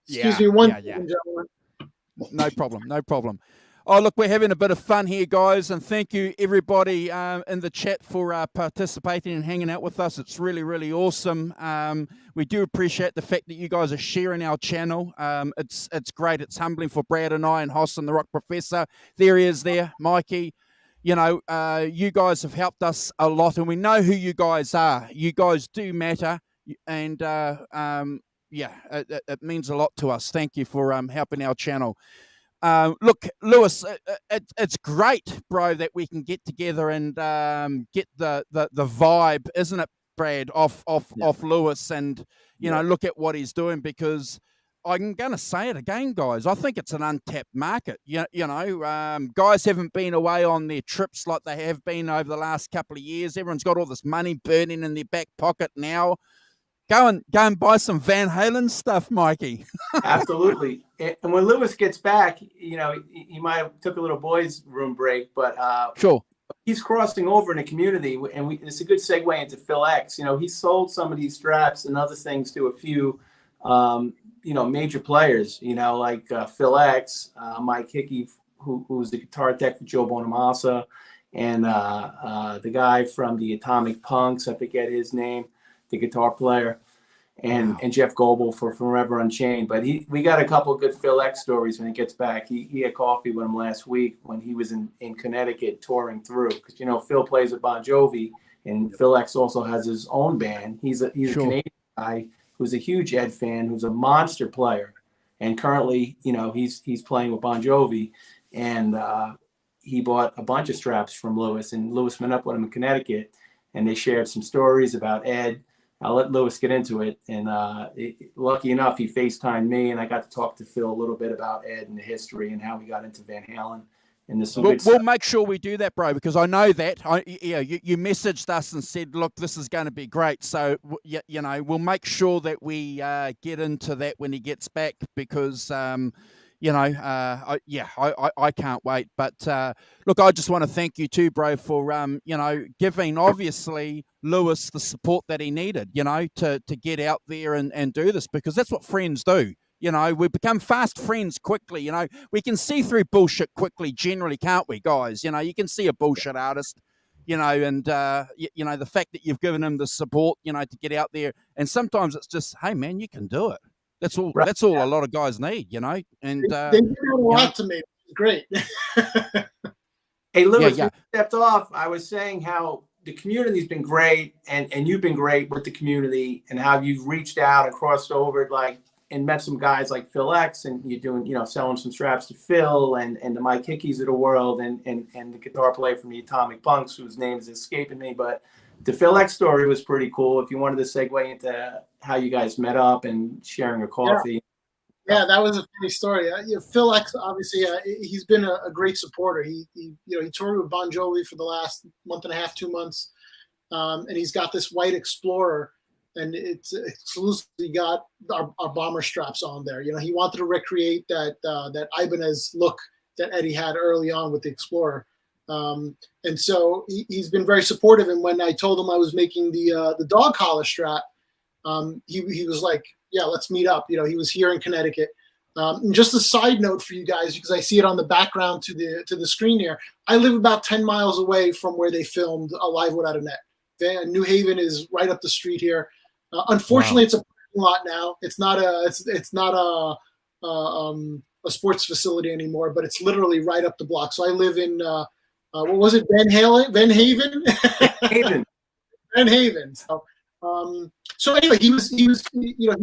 Excuse me one second, gentlemen. No problem. Oh, look, we're having a bit of fun here, guys, and thank you, everybody in the chat for participating and hanging out with us. It's really, really awesome. We do appreciate the fact that you guys are sharing our channel. It's great. It's humbling for Brad and I and Hoss and the Rock Professor. There he is there, Mikey. You know, you guys have helped us a lot, and we know who you guys are. You guys do matter, and it means a lot to us. Thank you for helping our channel. Look, Lewis, it's great, bro, that we can get together and get the vibe, isn't it, Brad, off Lewis, and you know, look at what he's doing, because I'm going to say it again, guys. I think it's an untapped market. You know, guys haven't been away on their trips like they have been over the last couple of years. Everyone's got all this money burning in their back pocket now. Go and buy some Van Halen stuff, Mikey. Absolutely. And when Lewis gets back, you know, he might have took a little boys' room break, but sure. He's crossing over in the community, and it's a good segue into Phil X. You know, he sold some of these straps and other things to a few major players, like Phil X, Mike Hickey, who's the guitar tech for Joe Bonamassa, and the guy from the Atomic Punks, I forget his name, the guitar player, and Jeff Goebel for Forever Unchained. But we got a couple of good Phil X stories when he gets back. He had coffee with him last week when he was in Connecticut touring through, because Phil plays with Bon Jovi, and Phil X also has his own band. He's a Canadian guy who's a huge Ed fan, who's a monster player, and currently he's playing with Bon Jovi, and he bought a bunch of straps from Lewis, and Lewis met up with him in Connecticut, and they shared some stories about Ed. I'll let Lewis get into it. And lucky enough, he FaceTimed me, and I got to talk to Phil a little bit about Ed and the history and how he got into Van Halen. And we'll make sure we do that, bro, because I know that. You messaged us and said, look, this is going to be great. So, we'll make sure that we get into that when he gets back, because I can't wait. But look, I just want to thank you too, bro, for giving obviously Lewis the support that he needed, to get out there and do this, because that's what friends do. We become fast friends quickly. We can see through bullshit quickly, generally, can't we, guys? You can see a bullshit artist, and the fact that you've given him the support, to get out there, and sometimes it's just, hey man, you can do it. That's all. Right. That's all a lot of guys need, And they did a lot to me. Great. Hey, Lewis, we stepped off. I was saying how the community's been great, and you've been great with the community, and how you've reached out and crossed over, and met some guys like Phil X, and you're doing, selling some straps to Phil and the Mike Hickeys of the world, and the guitar player from the Atomic Punks, whose name is escaping me, but the Phil X story was pretty cool. If you wanted to segue into how you guys met up and sharing a coffee. Yeah, that was a funny story. Phil X, obviously, he's been a great supporter. He toured with Bon Jovi for the last month and a half, 2 months, and he's got this white Explorer, and it's exclusively got our bomber straps on there. He wanted to recreate that Ibanez look that Eddie had early on with the Explorer. And so he's been very supportive. And when I told him I was making the dog collar strap, he was like, yeah, let's meet up. He was here in Connecticut. And just a side note for you guys, because I see it on the background to the screen here. I live about 10 miles away from where they filmed Alive Without a Net. New Haven is right up the street here. Unfortunately, It's a parking lot now. It's not a sports facility anymore, but it's literally right up the block. So I live in what was it, Van Haven? Van Haven. So anyway, he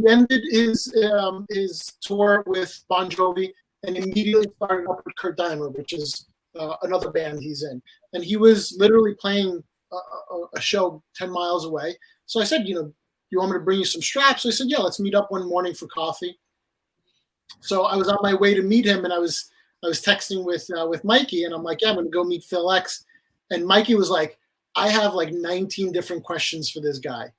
ended his tour with Bon Jovi and immediately started up with Kurt Daimler, which is another band he's in, and he was literally playing a show 10 miles away. So I said, you want me to bring you some straps? So I said, yeah, let's meet up one morning for coffee. So I was on my way to meet him, and I was texting with Mikey, and I'm like, yeah, I'm going to go meet Phil X. And Mikey was like, I have 19 different questions for this guy.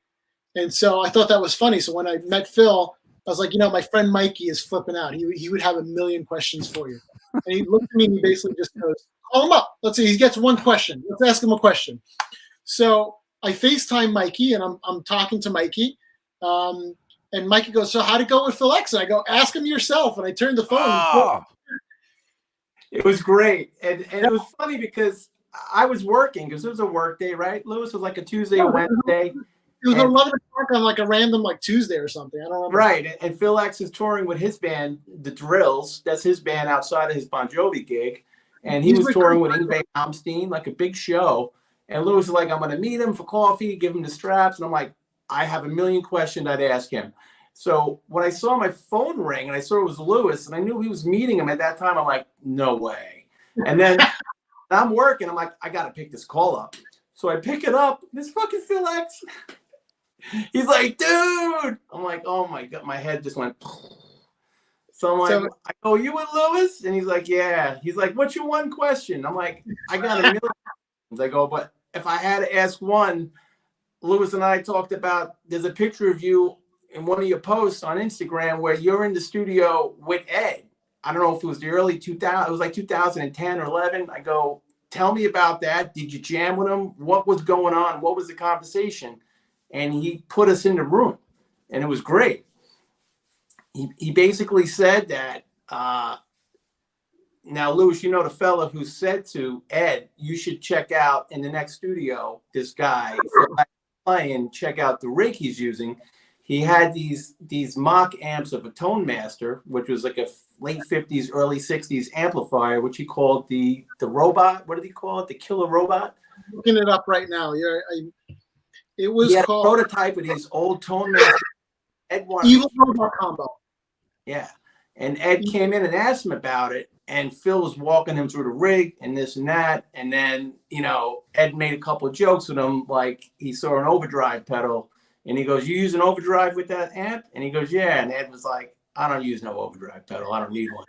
And so I thought that was funny. So when I met Phil, I was like, my friend Mikey is flipping out. He would have a million questions for you. And he looked at me and he basically just goes, call him up. Let's see, he gets one question. Let's ask him a question. So I FaceTime Mikey, and I'm talking to Mikey. And Mikey goes, so how'd it go with Phil X? And I go, ask him yourself. And I turned the phone. Oh. It was great. And it was funny because I was working, because it was a work day, right? Lewis was like a Tuesday or Wednesday. It was 11 o'clock on a random Tuesday or something. I don't know. Right. And Phil X is touring with his band, The Drills. That's his band outside of his Bon Jovi gig. And he was touring with Yngwie Malmsteen, a big show. And Lewis is like, I'm going to meet him for coffee, give him the straps. And I'm like, I have a million questions I'd ask him. So when I saw my phone ring and I saw it was Lewis and I knew he was meeting him at that time, I'm like, no way. And then I'm working. I'm like, I got to pick this call up. So I pick it up. This fucking Phil X. He's like, dude. I'm like, oh my God. My head just went. So I'm like, I go, you with Lewis? And he's like, yeah. He's like, what's your one question? I'm like, I got a million questions. I go, but if I had to ask one, Lewis and I talked about, there's a picture of you in one of your posts on Instagram where you're in the studio with Ed. I don't know if it was the early 2000, it was 2010 or 11. I go, tell me about that. Did you jam with him? What was going on? What was the conversation? And he put us in the room, and it was great. he basically said that. Now, Louis, you know the fella who said to Ed, "You should check out in the next studio this guy playing. Check out the rig he's using." He had these mock amps of a Tone Master, which was like a late 50s, early 60s amplifier, which he called the robot. What did he call it? The killer robot? I'm looking it up right now. It was called a prototype of these old Tone Master. Ed wanted Evil Robot Combo. Yeah. And Ed came in and asked him about it. And Phil was walking him through the rig and this and that. And then, Ed made a couple of jokes with him, like he saw an overdrive pedal. And he goes, "You use an overdrive with that amp?" And he goes, "Yeah." And Ed was like, "I don't use no overdrive pedal. I don't need one."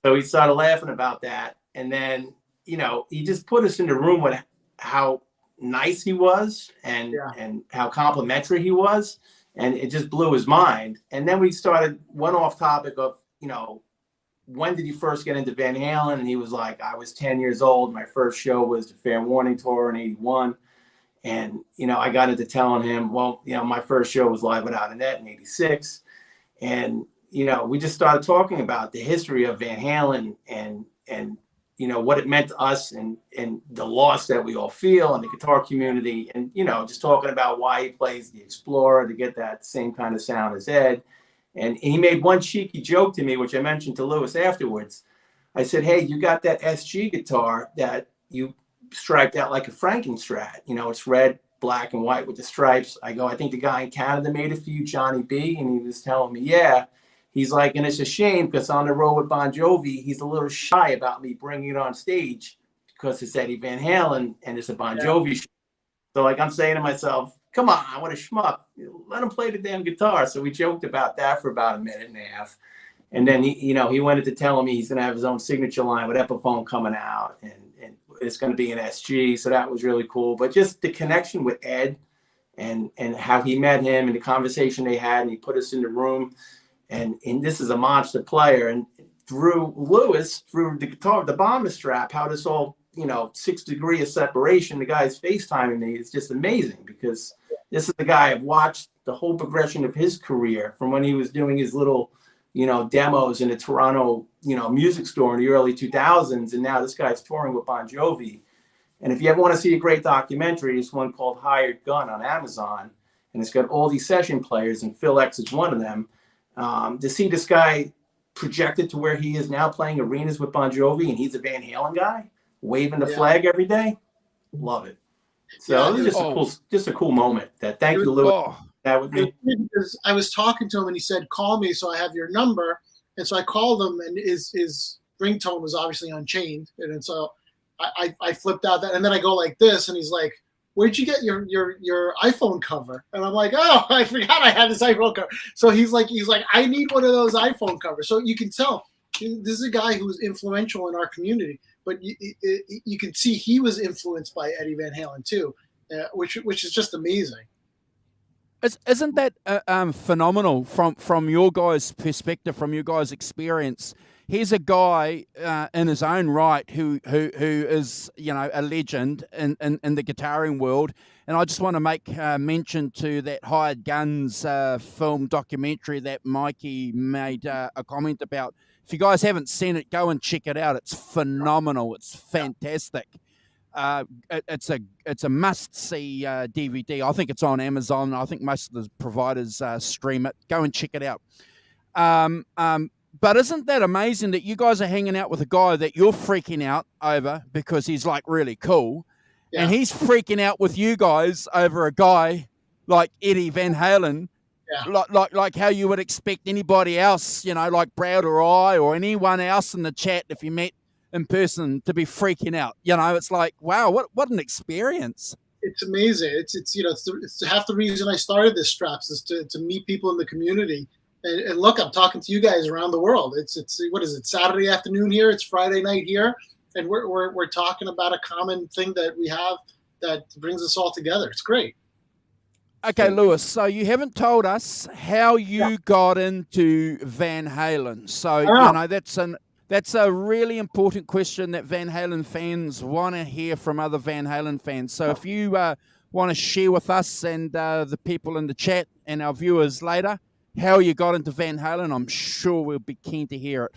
So he started laughing about that. And then, he just put us in the room with how nice he was and how complimentary he was. And it just blew his mind. And then we went off topic of, when did you first get into Van Halen? And he was like, "I was 10 years old. My first show was the Fair Warning Tour in 81. And, I got into telling him, well, my first show was Live Without a Net in 86. And, we just started talking about the history of Van Halen and what it meant to us and the loss that we all feel in the guitar community. And, just talking about why he plays the Explorer to get that same kind of sound as Ed. And he made one cheeky joke to me, which I mentioned to Louis afterwards. I said, "Hey, you got that SG guitar that you striped out like a Frankenstrat. It's red, black, and white with the stripes." I go, "I think the guy in Canada made it for you, Johnny B." And he was telling me, "Yeah." He's like, "And it's a shame because on the road with Bon Jovi, he's a little shy about me bringing it on stage because it's Eddie Van Halen and it's a Bon Jovi show." So I'm saying to myself, come on, what a schmuck. Let him play the damn guitar. So we joked about that for about a minute and a half. And then, he went into telling me he's going to have his own signature line with Epiphone coming out and it's going to be an SG. So that was really cool. But just the connection with Ed and how he met him and the conversation they had, and he put us in the room. And this is a monster player. And through Louis, through the guitar, the bomber strap, how this all, 6 degrees of separation, the guy's FaceTiming me. It's just amazing because this is the guy I've watched the whole progression of his career from when he was doing his little, demos in a Toronto, music store in the early 2000s. And now this guy's touring with Bon Jovi. And if you ever want to see a great documentary, it's one called Hired Gun on Amazon. And it's got all these session players, and Phil X is one of them. To see this guy projected to where he is now playing arenas with Bon Jovi, and he's a Van Halen guy, waving the flag every day. Love it. So it was just a cool moment. Thank you, Louis. That would be because I was talking to him and he said, "Call me, so I have your number." And so I called him, and his ringtone was obviously Unchained, and so I flipped out that, and then I go like this, and he's like, "Where'd you get your iPhone cover?" And I'm like, "Oh, I forgot I had this iPhone cover." So he's like, "I need one of those iPhone covers." So you can tell this is a guy who's influential in our community, but you can see he was influenced by Eddie Van Halen too, which is just amazing. Isn't that phenomenal from your guys' perspective, from your guys' experience? Here's a guy in his own right who is a legend in the guitaring world, and I just want to make mention to that Hired Guns film documentary that Mikey made a comment about. If you guys haven't seen it, go and check it out. It's phenomenal. It's fantastic. It's a must-see DVD. I think it's on Amazon. I think most of the providers stream it. Go and check it out. But isn't that amazing that you guys are hanging out with a guy that you're freaking out over because he's really cool, and he's freaking out with you guys over a guy like Eddie Van Halen, like how you would expect anybody else, like Brad or I or anyone else in the chat if you met in person to be freaking out. It's like, wow, what an experience. It's amazing. It's half the reason I started this Straps is to meet people in the community. And look, I'm talking to you guys around the world. It's what is it, Saturday afternoon here? It's Friday night here, and we're talking about a common thing that we have that brings us all together. It's great. Okay, Louis, so you haven't told us how you got into Van Halen. So, that's a really important question that Van Halen fans want to hear from other Van Halen fans. So if you want to share with us and the people in the chat and our viewers later, how you got into Van Halen. I'm sure we'll be keen to hear it.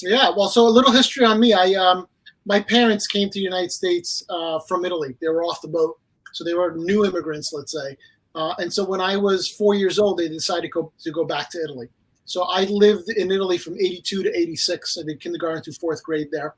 Yeah, well, so a little history on me. My parents came to the United States from Italy. They were off the boat, so they were new immigrants, let's say. And so when I was 4 years old, they decided to go back to Italy. So I lived in Italy from 82 to 86. I did kindergarten through fourth grade there.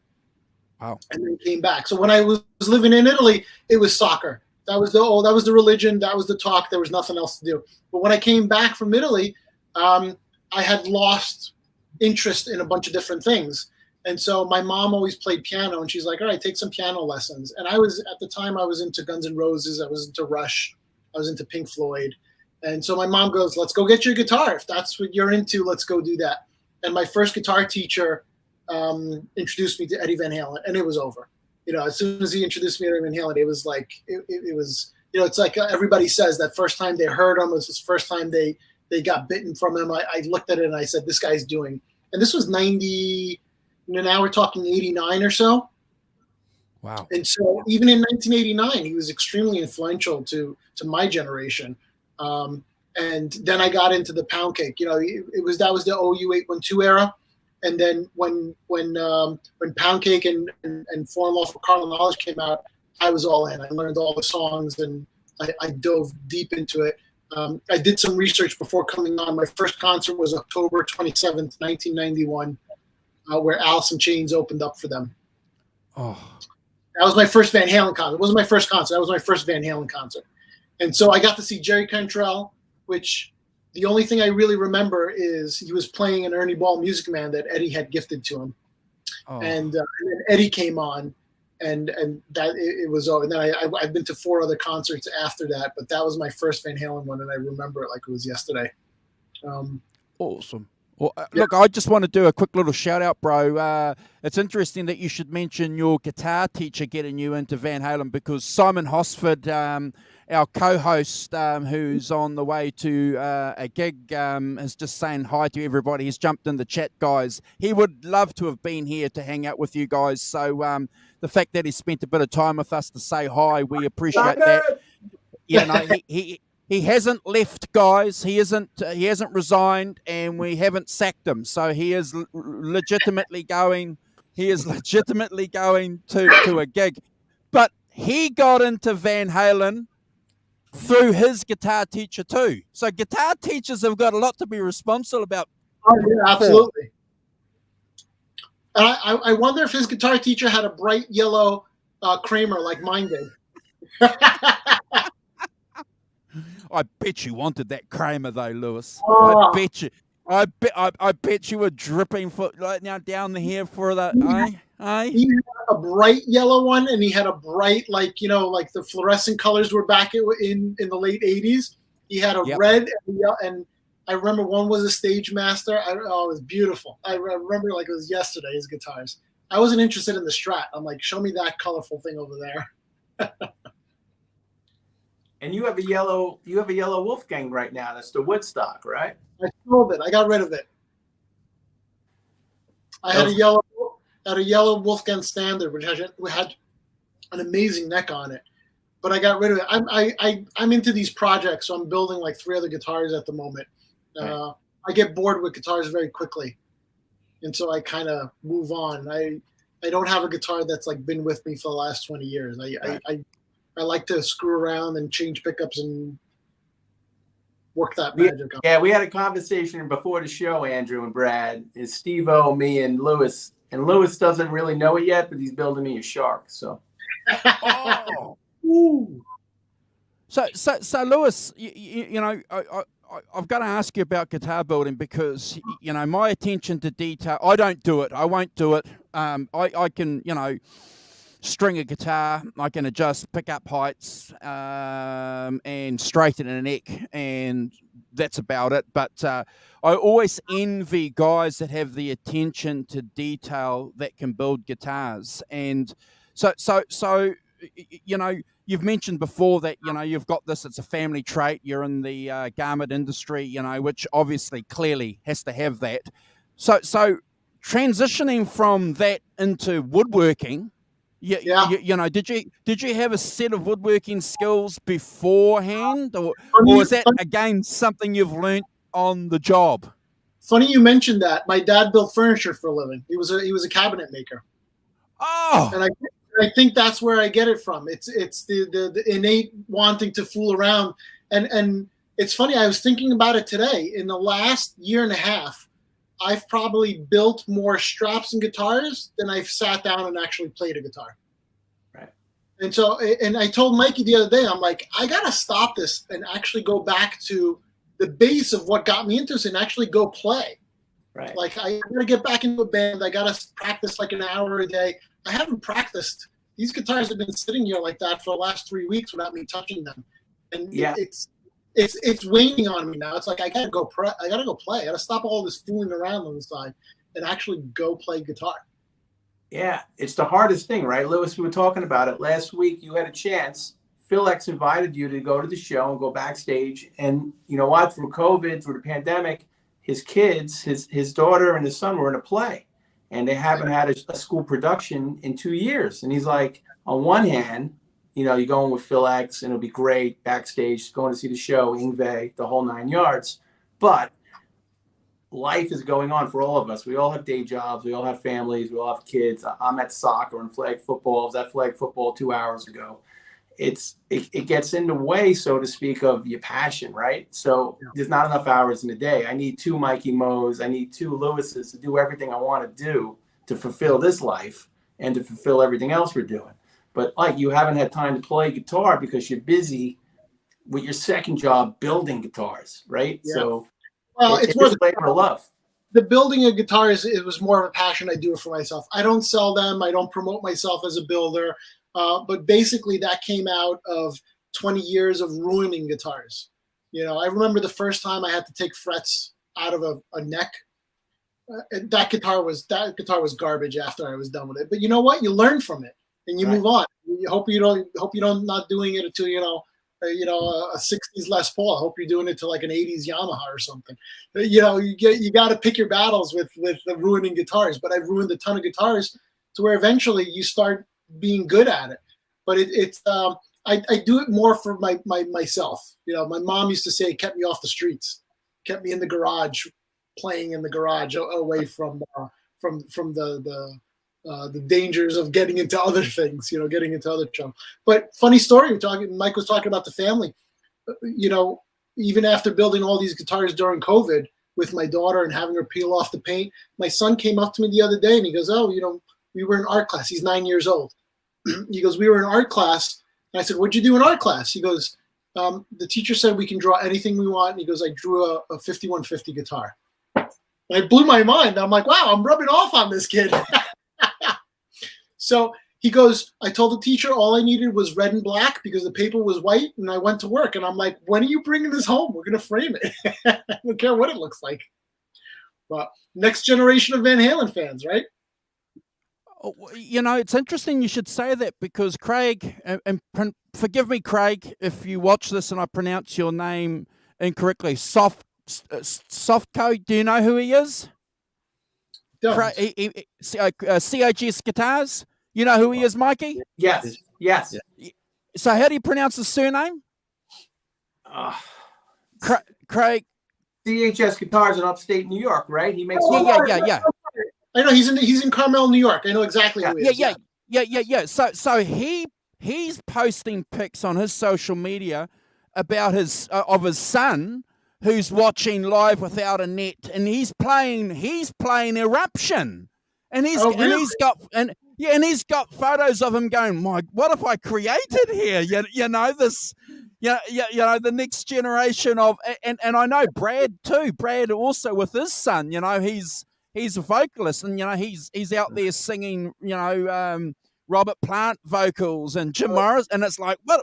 Wow. And then came back. So when I was living in Italy, it was soccer. That was the religion. That was the talk. There was nothing else to do. But when I came back from Italy, I had lost interest in a bunch of different things. And so my mom always played piano, and she's like, all right, take some piano lessons. And at the time I was into Guns N' Roses. I was into Rush. I was into Pink Floyd. And so my mom goes, let's go get your guitar. If that's what you're into, let's go do that. And my first guitar teacher introduced me to Eddie Van Halen, and it was over. As soon as he introduced me to Eddie Van Halen, it was like, it was, it's like everybody says that first time they heard him was the first time they got bitten from him. I looked at it and I said, this guy's doing, and this was 90, now we're talking 89 or so. Wow. And so even in 1989, he was extremely influential to my generation. And then I got into the Pound Cake. That was the OU 812 era. And then when Pound Cake and Foreign Law for Carnal Knowledge came out, I was all in. I learned all the songs, and I dove deep into it. I did some research before coming on. My first concert was October 27th, 1991, where Alice in Chains opened up for them. Oh. That was my first Van Halen concert. It wasn't my first concert. That was my first Van Halen concert. And so I got to see Jerry Cantrell, which the only thing I really remember is he was playing an Ernie Ball Music Man that Eddie had gifted to him. Oh. And then Eddie came on, and that it was over. And then I've been to 4 other concerts after that, but that was my first Van Halen one, and I remember it like it was yesterday. Awesome. Well, look, I just want to do a quick little shout out, bro. It's interesting that you should mention your guitar teacher getting you into Van Halen, because Simon Hosford, our co-host, who's on the way to a gig, is just saying hi to everybody. He's jumped in the chat, guys. He would love to have been here to hang out with you guys. So the fact that he spent a bit of time with us to say hi, we appreciate that. He hasn't left, guys. He hasn't resigned, and we haven't sacked him. So he is legitimately going. He is legitimately going to a gig. But he got into Van Halen through his guitar teacher too. So guitar teachers have got a lot to be responsible about. Oh, yeah, absolutely. I wonder if his guitar teacher had a bright yellow Kramer like mine did. I bet you wanted that Kramer though, Lewis. Oh. I bet you. I bet you were dripping right now down the hair for that. He had a bright yellow one, and he had a bright, like the fluorescent colors were back in the late 80s. He had a red and I remember one was a Stage Master. It was beautiful. I remember like it was yesterday, his guitars. I wasn't interested in the Strat. I'm like, show me that colorful thing over there. And you have a yellow Wolfgang right now. That's the Woodstock, right? I sold it. I got rid of it. I had a yellow Wolfgang Standard, which had an amazing neck on it, but I got rid of it. I'm into these projects, so I'm building like 3 other guitars at the moment. Right. I get bored with guitars very quickly, and so I kind of move on. I don't have a guitar that's like been with me for the last 20 years. I like to screw around and change pickups and work that magic out. Yeah, we had a conversation before the show, Andrew and Brad. Is Steve-O, me, and Lewis. And Lewis doesn't really know it yet, but he's building me a shark. So, Ooh. So Lewis, I've got to ask you about guitar building, because my attention to detail. I don't do it. I won't do it. I can string a guitar. I can adjust pickup heights and straighten a neck, and that's about it. But I always envy guys that have the attention to detail that can build guitars. And so you've mentioned before that you've got this. It's a family trait. You're in the garment industry, which obviously clearly has to have that. So transitioning from that into woodworking. Did you have a set of woodworking skills beforehand, or is that again something you've learnt on the job. Funny you mentioned that. My dad built furniture for a living. He was a cabinet maker. Oh, And I think that's where I get it from. It's the innate wanting to fool around. And it's funny, I was thinking about it today. In the last year and a half, I've probably built more straps and guitars than I've sat down and actually played a guitar. Right. And so, and I told Mikey the other day, I'm like, I got to stop this and actually go back to the base of what got me into this and actually go play. Right. Like, I got to get back into a band. I got to practice like an hour a day. I haven't practiced. These guitars have been sitting here like that for the last 3 weeks without me touching them. And yeah, it's waning on me now. It's like I gotta go play. I gotta stop all this fooling around on the side and actually go play guitar. Yeah, it's the hardest thing, right, Lewis? We were talking about it last week. You had a chance. Phil X invited you to go to the show and go backstage. And you know what? Through COVID, through the pandemic, his kids, his daughter and his son were in a play, and they haven't had a school production in 2 years. And he's like, on one hand, you know, you're going with Phil X and it'll be great backstage, going to see the show, Ingve, the whole 9 yards. But life is going on for all of us. We all have day jobs. We all have families. We all have kids. I'm at soccer and flag football. I was at flag football 2 hours ago. It gets in the way, so to speak, of your passion, right? So there's not enough hours in a day. I need 2 Mikey Mo's. I need 2 Lewises to do everything I want to do to fulfill this life and to fulfill everything else we're doing. But like, you haven't had time to play guitar because you're busy with your second job building guitars, right? Yeah. So well, it's more labor of love. The building of guitars, it was more of a passion. I do it for myself. I don't sell them. I don't promote myself as a builder. But basically that came out of 20 years of ruining guitars. You know, I remember the first time I had to take frets out of a neck. That guitar was garbage after I was done with it. But you know what? You learn from it and you move on. You hope you don't not doing it until, a 60s Les Paul. I hope you're doing it to like an 80s Yamaha or something. You know, you got to pick your battles with the ruining guitars. But I've ruined a ton of guitars to where eventually you start being good at it. But I do it more for myself. You know, my mom used to say it kept me off the streets, kept me in the garage, playing in the garage, away from the dangers of getting into other things, getting into other trouble. But funny story, Mike was talking about the family. You know, even after building all these guitars during COVID with my daughter and having her peel off the paint, my son came up to me the other day and he goes, "Oh, we were in art class." He's 9 years old. He goes, "We were in art class." And I said, "What'd you do in art class?" He goes, "The teacher said we can draw anything we want." And he goes, "I drew a 5150 guitar." And it blew my mind. I'm like, wow, I'm rubbing off on this kid. So he goes, "I told the teacher all I needed was red and black because the paper was white, and I went to work." And I'm like, "When are you bringing this home? We're going to frame it." I don't care what it looks like. But next generation of Van Halen fans, right? You know, it's interesting you should say that because Craig, and forgive me, Craig, if you watch this and I pronounce your name incorrectly, Softco, do you know who he is? COGS Guitars. You know who he is, Mikey? Yes. So how do you pronounce his surname? Craig. CHS Guitars in upstate New York, right? He makes. Yeah. I know he's in Carmel, New York. I know exactly who he is. Yeah. So he's posting pics on his social media about his son who's watching live without a net, and he's playing Eruption, and he's got photos of him going, "My, what have I created here?" You know this. The next generation of, and I know Brad too. Brad also with his son. He's a vocalist, and he's out there singing, Robert Plant vocals and Jim Morris, and it's like, what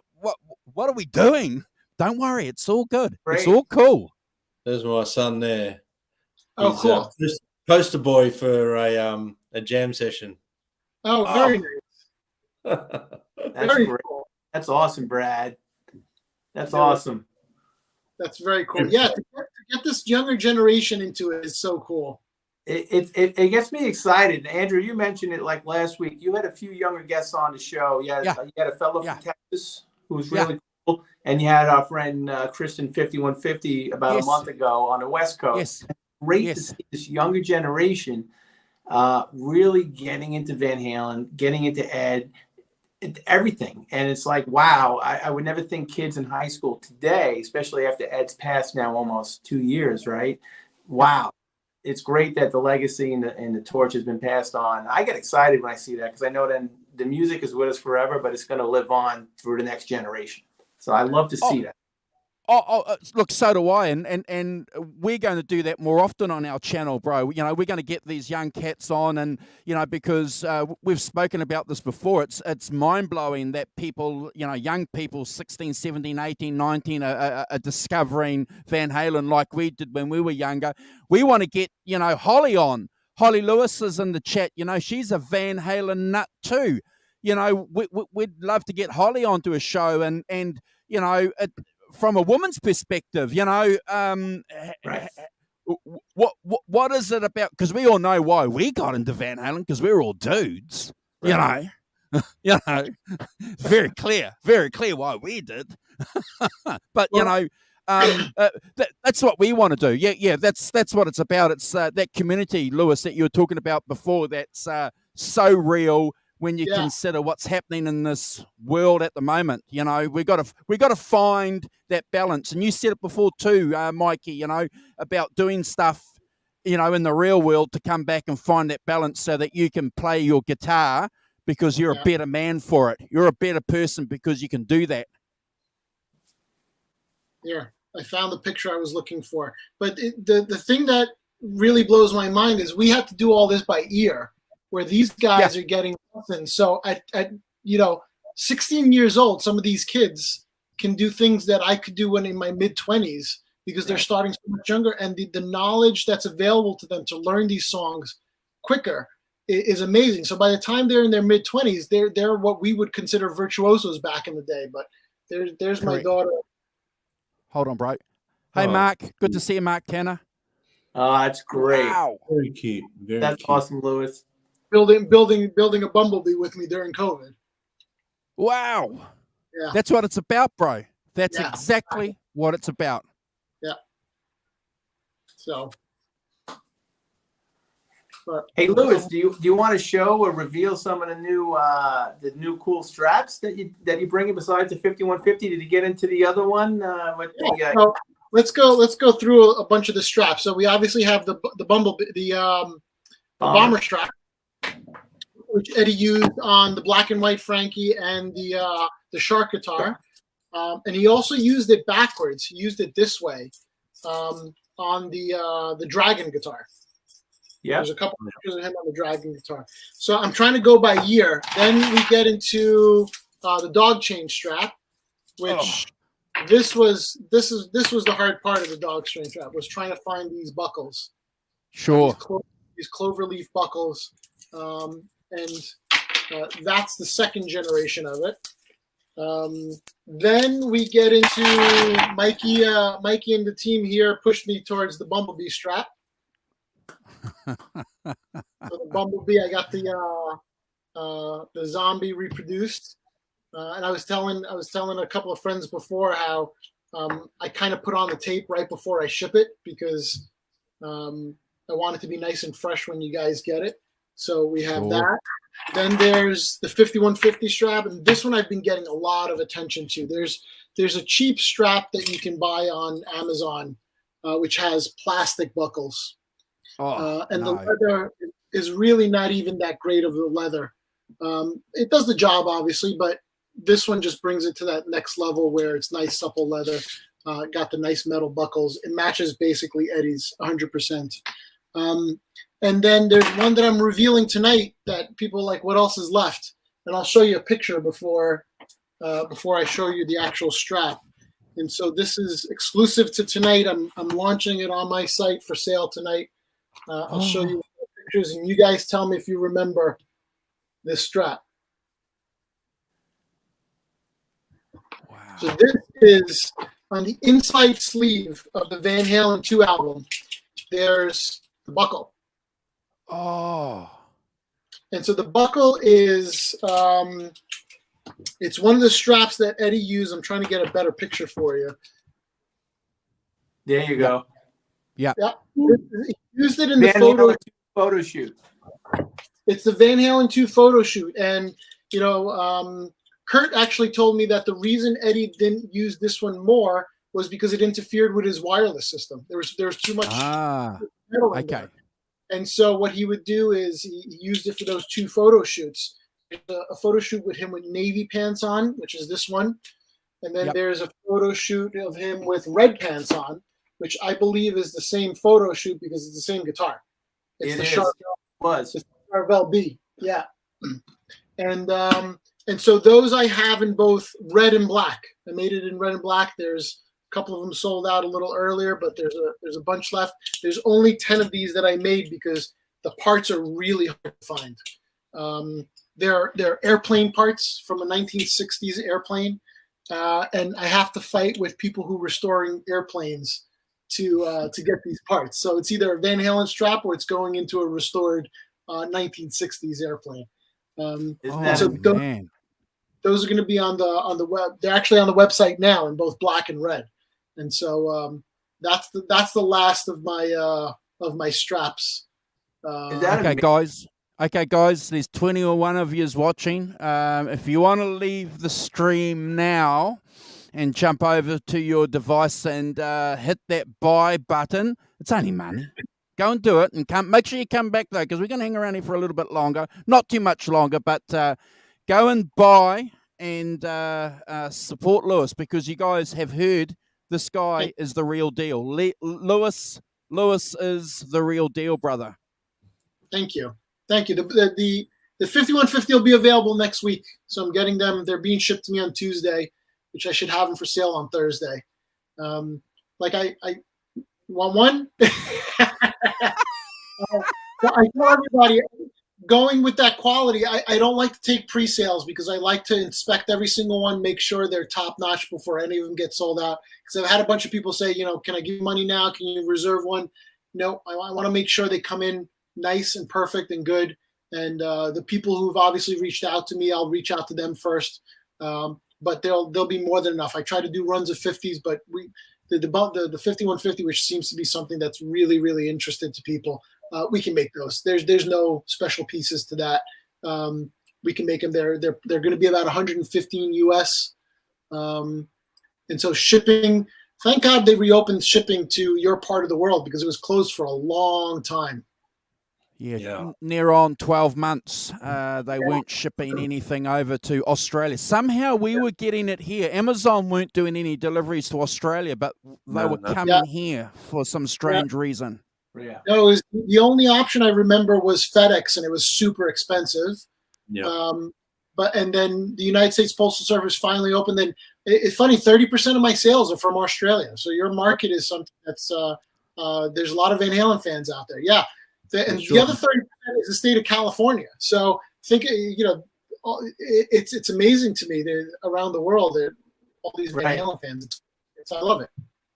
are we doing? Don't worry, it's all good. Great. It's all cool. There's my son there. Oh, he's, cool. Poster boy for a jam session. Oh, very nice. That's great. Cool. That's awesome, Brad. That's awesome. That's very cool. Yeah, to get this younger generation into it is so cool. It gets me excited. Andrew, you mentioned it like last week. You had a few younger guests on the show. You had a fellow from Texas who was really and you had our friend Kristen 5150 about a month ago on the West Coast. Yes. Great to see this younger generation really getting into Van Halen, getting into Ed, everything. And it's like, wow, I would never think kids in high school today, especially after Ed's passed now almost 2 years, right? Wow. It's great that the legacy and the torch has been passed on. I get excited when I see that because I know then the music is with us forever, but it's going to live on through the next generation. So I love to see that. Look, so do I, and we're going to do that more often on our channel, bro. You know, we're going to get these young cats on, and you know, because we've spoken about this before. It's mind-blowing that people, you know, young people, 16, 17, 18, 19, are discovering Van Halen like we did when we were younger. We want to get, you know, Holly on. Holly Lewis is in the chat. You know, she's a Van Halen nut too. You know, we'd love to get Holly onto a show, and you know, from a woman's perspective, you know, Right. what is it about? Because we all know why we got into Van Halen, because we're all dudes, right. You know, very clear why we did. But you know, that's what we want to do. Yeah, that's what it's about. It's that community, Lewis, that you were talking about before. That's so real. When you consider what's happening in this world at the moment, you know, we got to find that balance. And you said it before too, Mikey, you know, about doing stuff, you know, in the real world to come back and find that balance so that you can play your guitar because you're a better man for it. You're a better person because you can do that. Yeah, I found the picture I was looking for. But the thing that really blows my mind is we have to do all this by ear, where these guys are getting nothing. So at you know, 16 years old, some of these kids can do things that I could do when in my mid-20s because they're starting so much younger, and the knowledge that's available to them to learn these songs quicker is amazing. So by the time they're in their mid-20s, they're what we would consider virtuosos back in the day. But there's my daughter. Hold on, bro. Hey, Mark. Good to see you, Mark Tanner. Oh, that's great. Wow. Very cute. That's cute. awesome, Lewis. Building a bumblebee with me during COVID. Wow. Yeah. That's what it's about, bro. That's exactly what it's about. Yeah. So. But, hey, Lewis, do you want to show or reveal some of the new cool straps that you bring in besides the 5150? Did you get into the other one? So let's go through a bunch of the straps. So we obviously have the bumblebee, the bomber strap, which Eddie used on the Black and White Frankie and the Shark guitar, and he also used it backwards. He used it this way on the Dragon guitar. Yeah, there's a couple of pictures of him on the Dragon guitar. So I'm trying to go by year. Then we get into the dog chain strap, which this was the hard part of the dog chain strap, was trying to find these buckles. Sure. These cloverleaf buckles, and that's the second generation of it. Then we get into Mikey and the team here pushed me towards the bumblebee strap. So the bumblebee, I got the zombie reproduced, and I was telling a couple of friends before how I kind of put on the tape right before I ship it because I want it to be nice and fresh when you guys get it. So we have that. Then there's the 5150 strap, and this one I've been getting a lot of attention to. There's a cheap strap that you can buy on Amazon, which has plastic buckles. And the leather is really not even that great of the leather. It does the job, obviously, but this one just brings it to that next level where it's nice, supple leather. Got the nice metal buckles. It matches basically Eddie's 100%. And then there's one that I'm revealing tonight that people are like, what else is left? And I'll show you a picture before I show you the actual strap. And so this is exclusive to tonight. I'm launching it on my site for sale tonight. I'll show you the pictures, and you guys tell me if you remember this strap. Wow. So this is on the inside sleeve of the Van Halen 2 album. There's the buckle. Oh. And so the buckle is It's one of the straps that Eddie used. I'm trying to get a better picture for you. There you go. Yeah. He used it in the photo shoot. It's the Van Halen 2 photo shoot. And, Kurt actually told me that the reason Eddie didn't use this one more was because it interfered with his wireless system. There was too much metal in there. And so what he would do is he used it for those 2 photo shoots. A photo shoot with him with navy pants on, which is this one. And then there's a photo shoot of him with red pants on, which I believe is the same photo shoot because it's the same guitar. It's the Charvel B. Yeah. And so those I have in both red and black. I made it in red and black. There's a couple of them sold out a little earlier, but there's a bunch left. There's only 10 of these that I made because the parts are really hard to find. They're airplane parts from a 1960s airplane, and I have to fight with people who are restoring airplanes to get these parts. So it's either a Van Halen strap or it's going into a restored 1960s airplane. Those are going to be on the web. They're actually on the website now in both black and red, and so that's the last of my straps. Okay, guys, there's 21 of yous watching. If you want to leave the stream now and jump over to your device and hit that buy button, it's only money. Go and do it, and make sure you come back, though, because we're going to hang around here for a little bit longer. Not too much longer, but go and buy and support Lewis, because you guys have heard this guy is the real deal. Lewis is the real deal, brother. Thank you. The 5150 will be available next week, so I'm getting them. They're being shipped to me on Tuesday, which I should have them for sale on Thursday. I want one. I tell everybody, going with that quality, I don't like to take pre-sales because I like to inspect every single one, make sure they're top-notch before any of them get sold out. Because I've had a bunch of people say, can I give you money now? Can you reserve one? No, I want to make sure they come in nice and perfect and good. And the people who've obviously reached out to me, I'll reach out to them first. But they'll be more than enough. I try to do runs of 50s, but the 5150, which seems to be something that's really, really interested to people, we can make those. There's no special pieces to that. We can make them. They're going to be about 115 US. And so shipping, thank God they reopened shipping to your part of the world because it was closed for a long time. Yeah. Near on 12 months, they weren't shipping anything over to Australia. Somehow we were getting it here. Amazon weren't doing any deliveries to Australia, but they were coming here for some strange reason. Yeah. No, the only option I remember was FedEx, and it was super expensive. Yeah. And then the United States Postal Service finally opened. Then it's funny, 30% of my sales are from Australia. So your market is something that's there's a lot of Van Halen fans out there. Yeah. And the other 30% is the state of California. So think, it's amazing to me that around the world, all these Van Halen fans. I love it.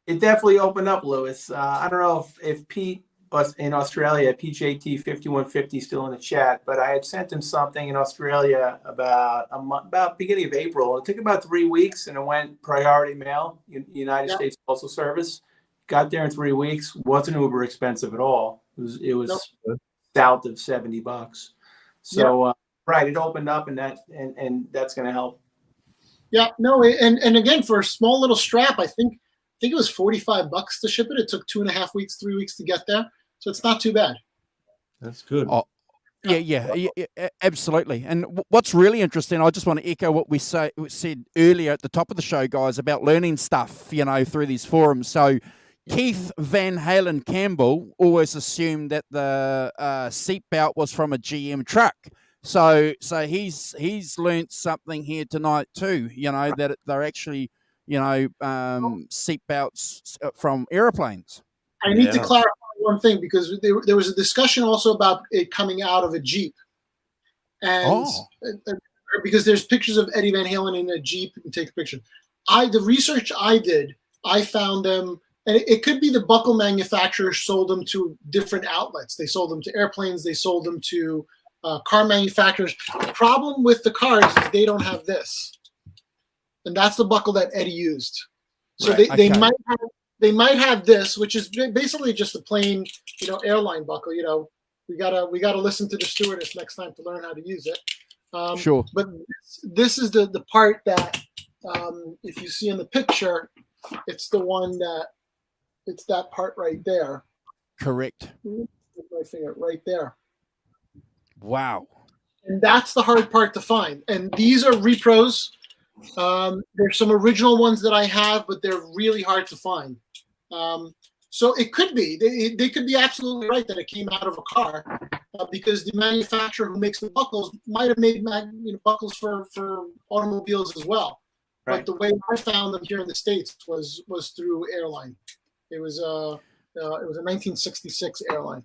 It definitely opened up, Lewis. I don't know if Pete was in Australia, PJT 5150 still in the chat, but I had sent him something in Australia about beginning of April. It took about 3 weeks, and it went priority mail, United States Postal Service. Got there in 3 weeks. Wasn't uber expensive at all. It was south of $70. So it opened up, and that's going to help. Yeah, no, and again, for a small little strap, I think it was $45 to ship it. It took 2.5 weeks, 3 weeks to get there, so it's not too bad. That's good. Oh, yeah, absolutely. And what's really interesting, I just want to echo what we said earlier at the top of the show, guys, about learning stuff, through these forums. So Keith Van Halen Campbell always assumed that the seatbelt was from a GM truck. So he's learned something here tonight too, that they're actually, seatbelts from airplanes. I need to clarify one thing, because there was a discussion also about it coming out of a Jeep. And because there's pictures of Eddie Van Halen in a Jeep, and take a picture. The research I did, I found them. And it could be the buckle manufacturer sold them to different outlets. They sold them to airplanes. They sold them to car manufacturers. The problem with the cars is they don't have this, and that's the buckle that Eddie used. So Right, they might have this, which is basically just a plain, airline buckle. We gotta listen to the stewardess next time to learn how to use it. Sure. But this is the part that, if you see in the picture, it's the one it's that part right there. Correct. With my finger right there. Wow. And that's the hard part to find. And these are repros. There's some original ones that I have, but they're really hard to find. So it could be, they could be absolutely right that it came out of a car, because the manufacturer who makes the buckles might have made buckles for automobiles as well. Right. But the way I found them here in the States was through airline. It was a 1966 airline.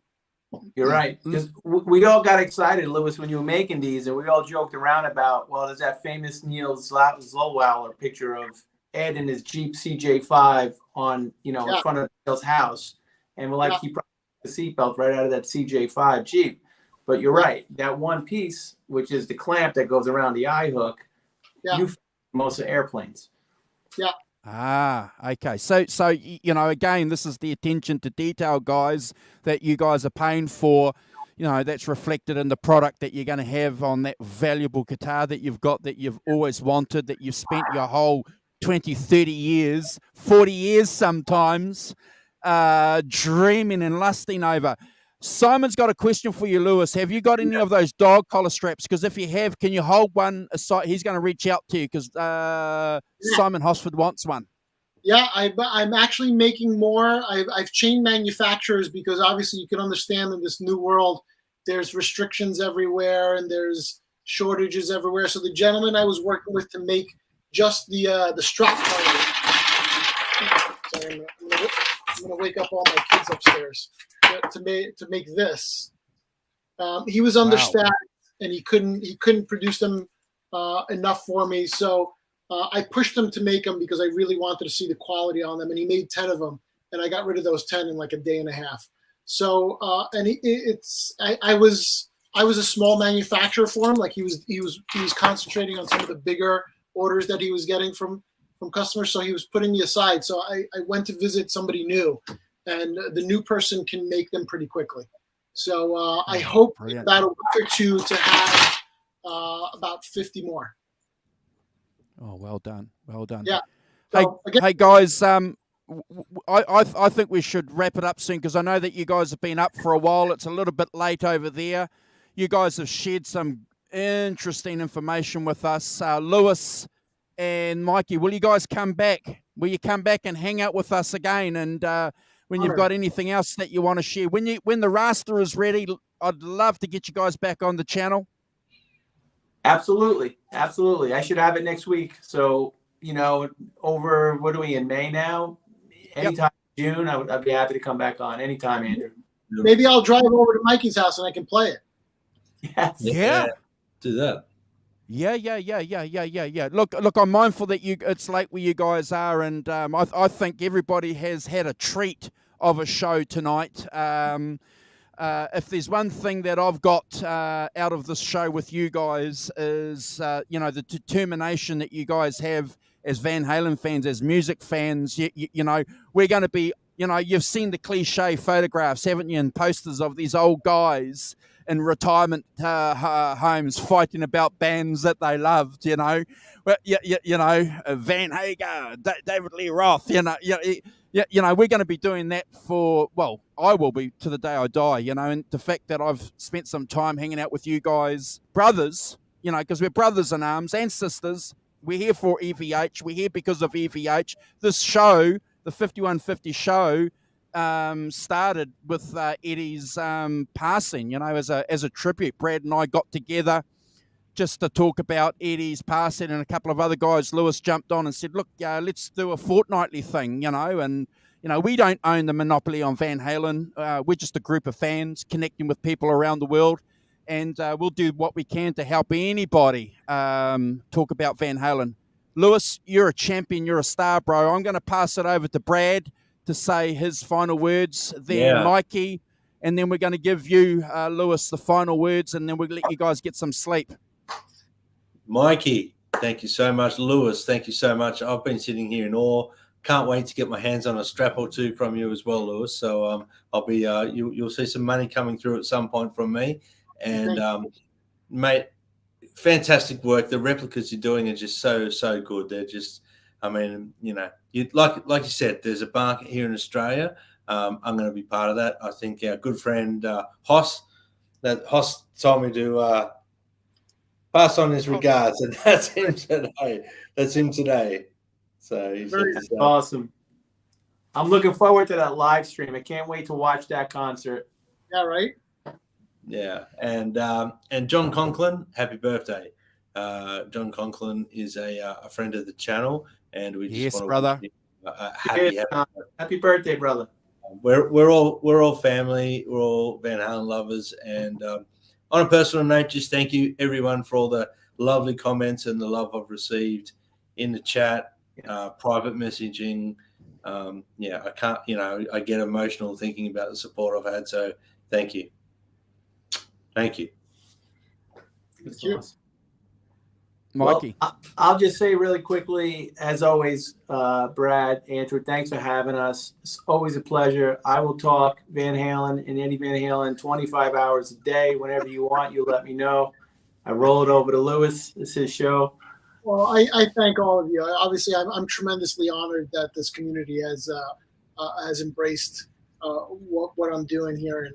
You're right. We all got excited, Lewis, when you were making these, and we all joked around about, well, there's that famous Neil Zolweiler picture of Ed in his Jeep CJ5 on, in front of Neil's house. And we're like, he probably took the seatbelt right out of that CJ5 Jeep. But you're right. That one piece, which is the clamp that goes around the eye hook, you find most of airplanes. Yeah. Ah, okay. So again, this is the attention to detail, guys, that you guys are paying for. That's reflected in the product that you're going to have on that valuable guitar that you've got, that you've always wanted, that you've spent your whole 20, 30 years, 40 years sometimes, dreaming and lusting over. Simon's got a question for you, Lewis. Have you got any of those dog collar straps? Because if you have, can you hold one aside? He's going to reach out to you because Simon Hosford wants one. Yeah, I'm actually making more. I've changed manufacturers because obviously you can understand in this new world, there's restrictions everywhere and there's shortages everywhere. So the gentleman I was working with to make just the strap part. Sorry, I'm gonna wake up all my kids upstairs to make this. He was understaffed and he couldn't produce them enough for me. So I pushed him to make them because I really wanted to see the quality on them, and he made 10 of them, and I got rid of those 10 in like a day and a half. So and I was a small manufacturer for him. Like he was concentrating on some of the bigger orders that he was getting from customers. So he was putting me aside. So I went to visit somebody new, and the new person can make them pretty quickly. So I hope in about a week or two to have about 50 more. Oh, well done. Well done. Yeah. Hey guys, I think we should wrap it up soon because I know that you guys have been up for a while. It's a little bit late over there. You guys have shared some interesting information with us. Lewis and Mikey, will you guys come back? Will you come back and hang out with us again? And when you've got anything else that you want to share, when the raster is ready, I'd love to get you guys back on the channel. Absolutely. I should have it next week. So, over, what are we in May now? Anytime in June, I'd be happy to come back on. Anytime, Andrew. Maybe I'll drive over to Mikey's house and I can play it. Yes. Yeah. Do that. Yeah. Look, I'm mindful that it's late where you guys are, and I think everybody has had a treat of a show tonight. If there's one thing that I've got out of this show with you guys is, the determination that you guys have as Van Halen fans, as music fans. We're going to be, you've seen the cliche photographs, haven't you, and posters of these old guys in retirement homes fighting about bands that they loved, Van Hagar, David Lee Roth, we're going to be doing that I will be to the day I die, and the fact that I've spent some time hanging out with you guys, brothers, because we're brothers in arms and sisters. We're here for EVH. We're here because of EVH. This show, the 5150 show, started with Eddie's passing, as a tribute. Brad and I got together just to talk about Eddie's passing, and a couple of other guys. Lewis jumped on and said, look, let's do a fortnightly thing, and we don't own the monopoly on Van Halen. We're just a group of fans connecting with people around the world, and we'll do what we can to help anybody talk about Van Halen. Lewis, you're a champion. You're a star, bro. I'm going to pass it over to Brad to say his final words. Then Mikey, and then we're going to give you, Lewis, the final words, and then we'll let you guys get some sleep. Mikey, thank you so much. Lewis, thank you so much. I've been sitting here in awe. Can't wait to get my hands on a strap or two from you as well, Lewis. So I'll be you'll see some money coming through at some point from me. And mate, fantastic work. The replicas you're doing are just so good. They're just, I mean, you know, like you said, there's a market here in Australia. I'm going to be part of that. I think our good friend Hoss told me to pass on his regards, and that's him today. That's him today. So he's awesome. I'm looking forward to that live stream. I can't wait to watch that concert. Yeah, right. Yeah, and John Conklin, happy birthday. John Conklin is a friend of the channel, and we just want to brother. Happy birthday, brother. We're all family. We're all Van Halen lovers, and on a personal note, just thank you everyone for all the lovely comments and the love I've received in the chat, private messaging. I can't, I get emotional thinking about the support I've had. So thank you. Thank you. Thank you. Mikey. Well, I'll just say really quickly, as always, Brad, Andrew, thanks for having us. It's always a pleasure. I will talk Van Halen and Eddie Van Halen 25 hours a day. Whenever you want, you let me know. I roll it over to Lewis. It's his show. Well, I thank all of you. Obviously, I'm tremendously honored that this community has embraced what I'm doing here, and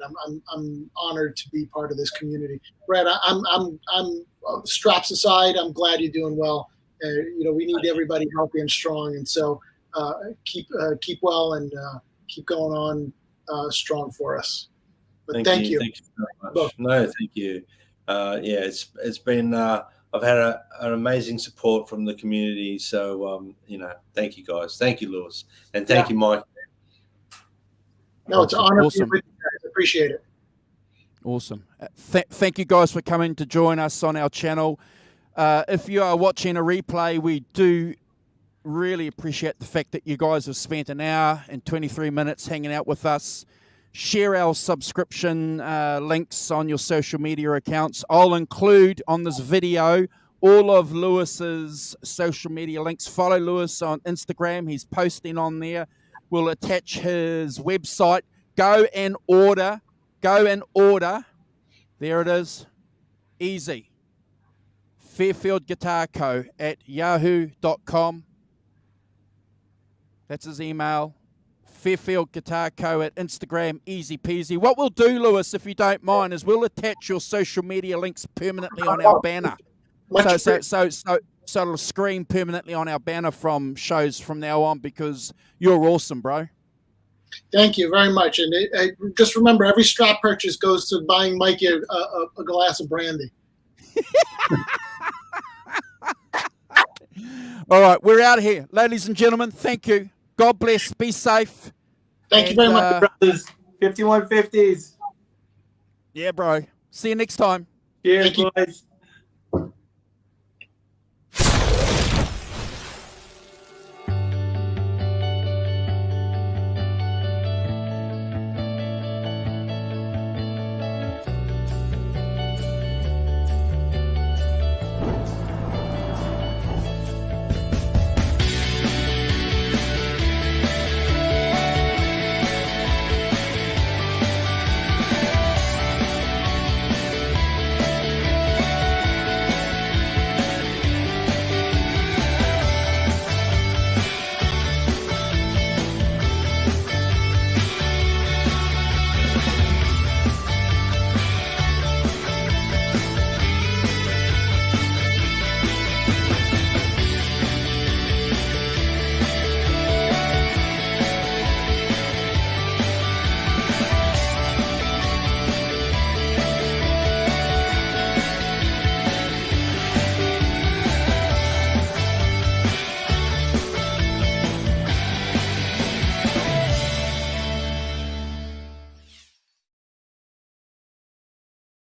I'm honored to be part of this community. Brad, I'm straps aside. I'm glad you're doing well. We need everybody healthy and strong, and so keep well and keep going on strong for us. But thank you. Thank you very much. No, thank you. It's been. I've had an amazing support from the community. So thank you guys. Thank you, Lewis, and thank you, Mike. No, it's an honor to be with you guys. Appreciate it. Awesome. Thank you guys for coming to join us on our channel. If you are watching a replay, we do really appreciate the fact that you guys have spent an hour and 23 minutes hanging out with us. Share our subscription links on your social media accounts. I'll include on this video all of Lewis's social media links. Follow Lewis on Instagram. He's posting on there. We'll attach his website. Go and order. There it is. Easy. Fairfield Guitar Co. at yahoo.com. That's his email. Fairfield Guitar Co. at Instagram. Easy peasy. What we'll do, Lewis, if you don't mind, is we'll attach your social media links permanently on our banner. So it'll screen permanently on our banner from shows from now on, because you're awesome, bro. Thank you very much. And just remember, every strap purchase goes to buying Mikey a glass of brandy. All right, we're out of here. Ladies and gentlemen, thank you. God bless. Be safe. Thank you very much, brothers. 5150s. Yeah, bro. See you next time. Cheers, boys.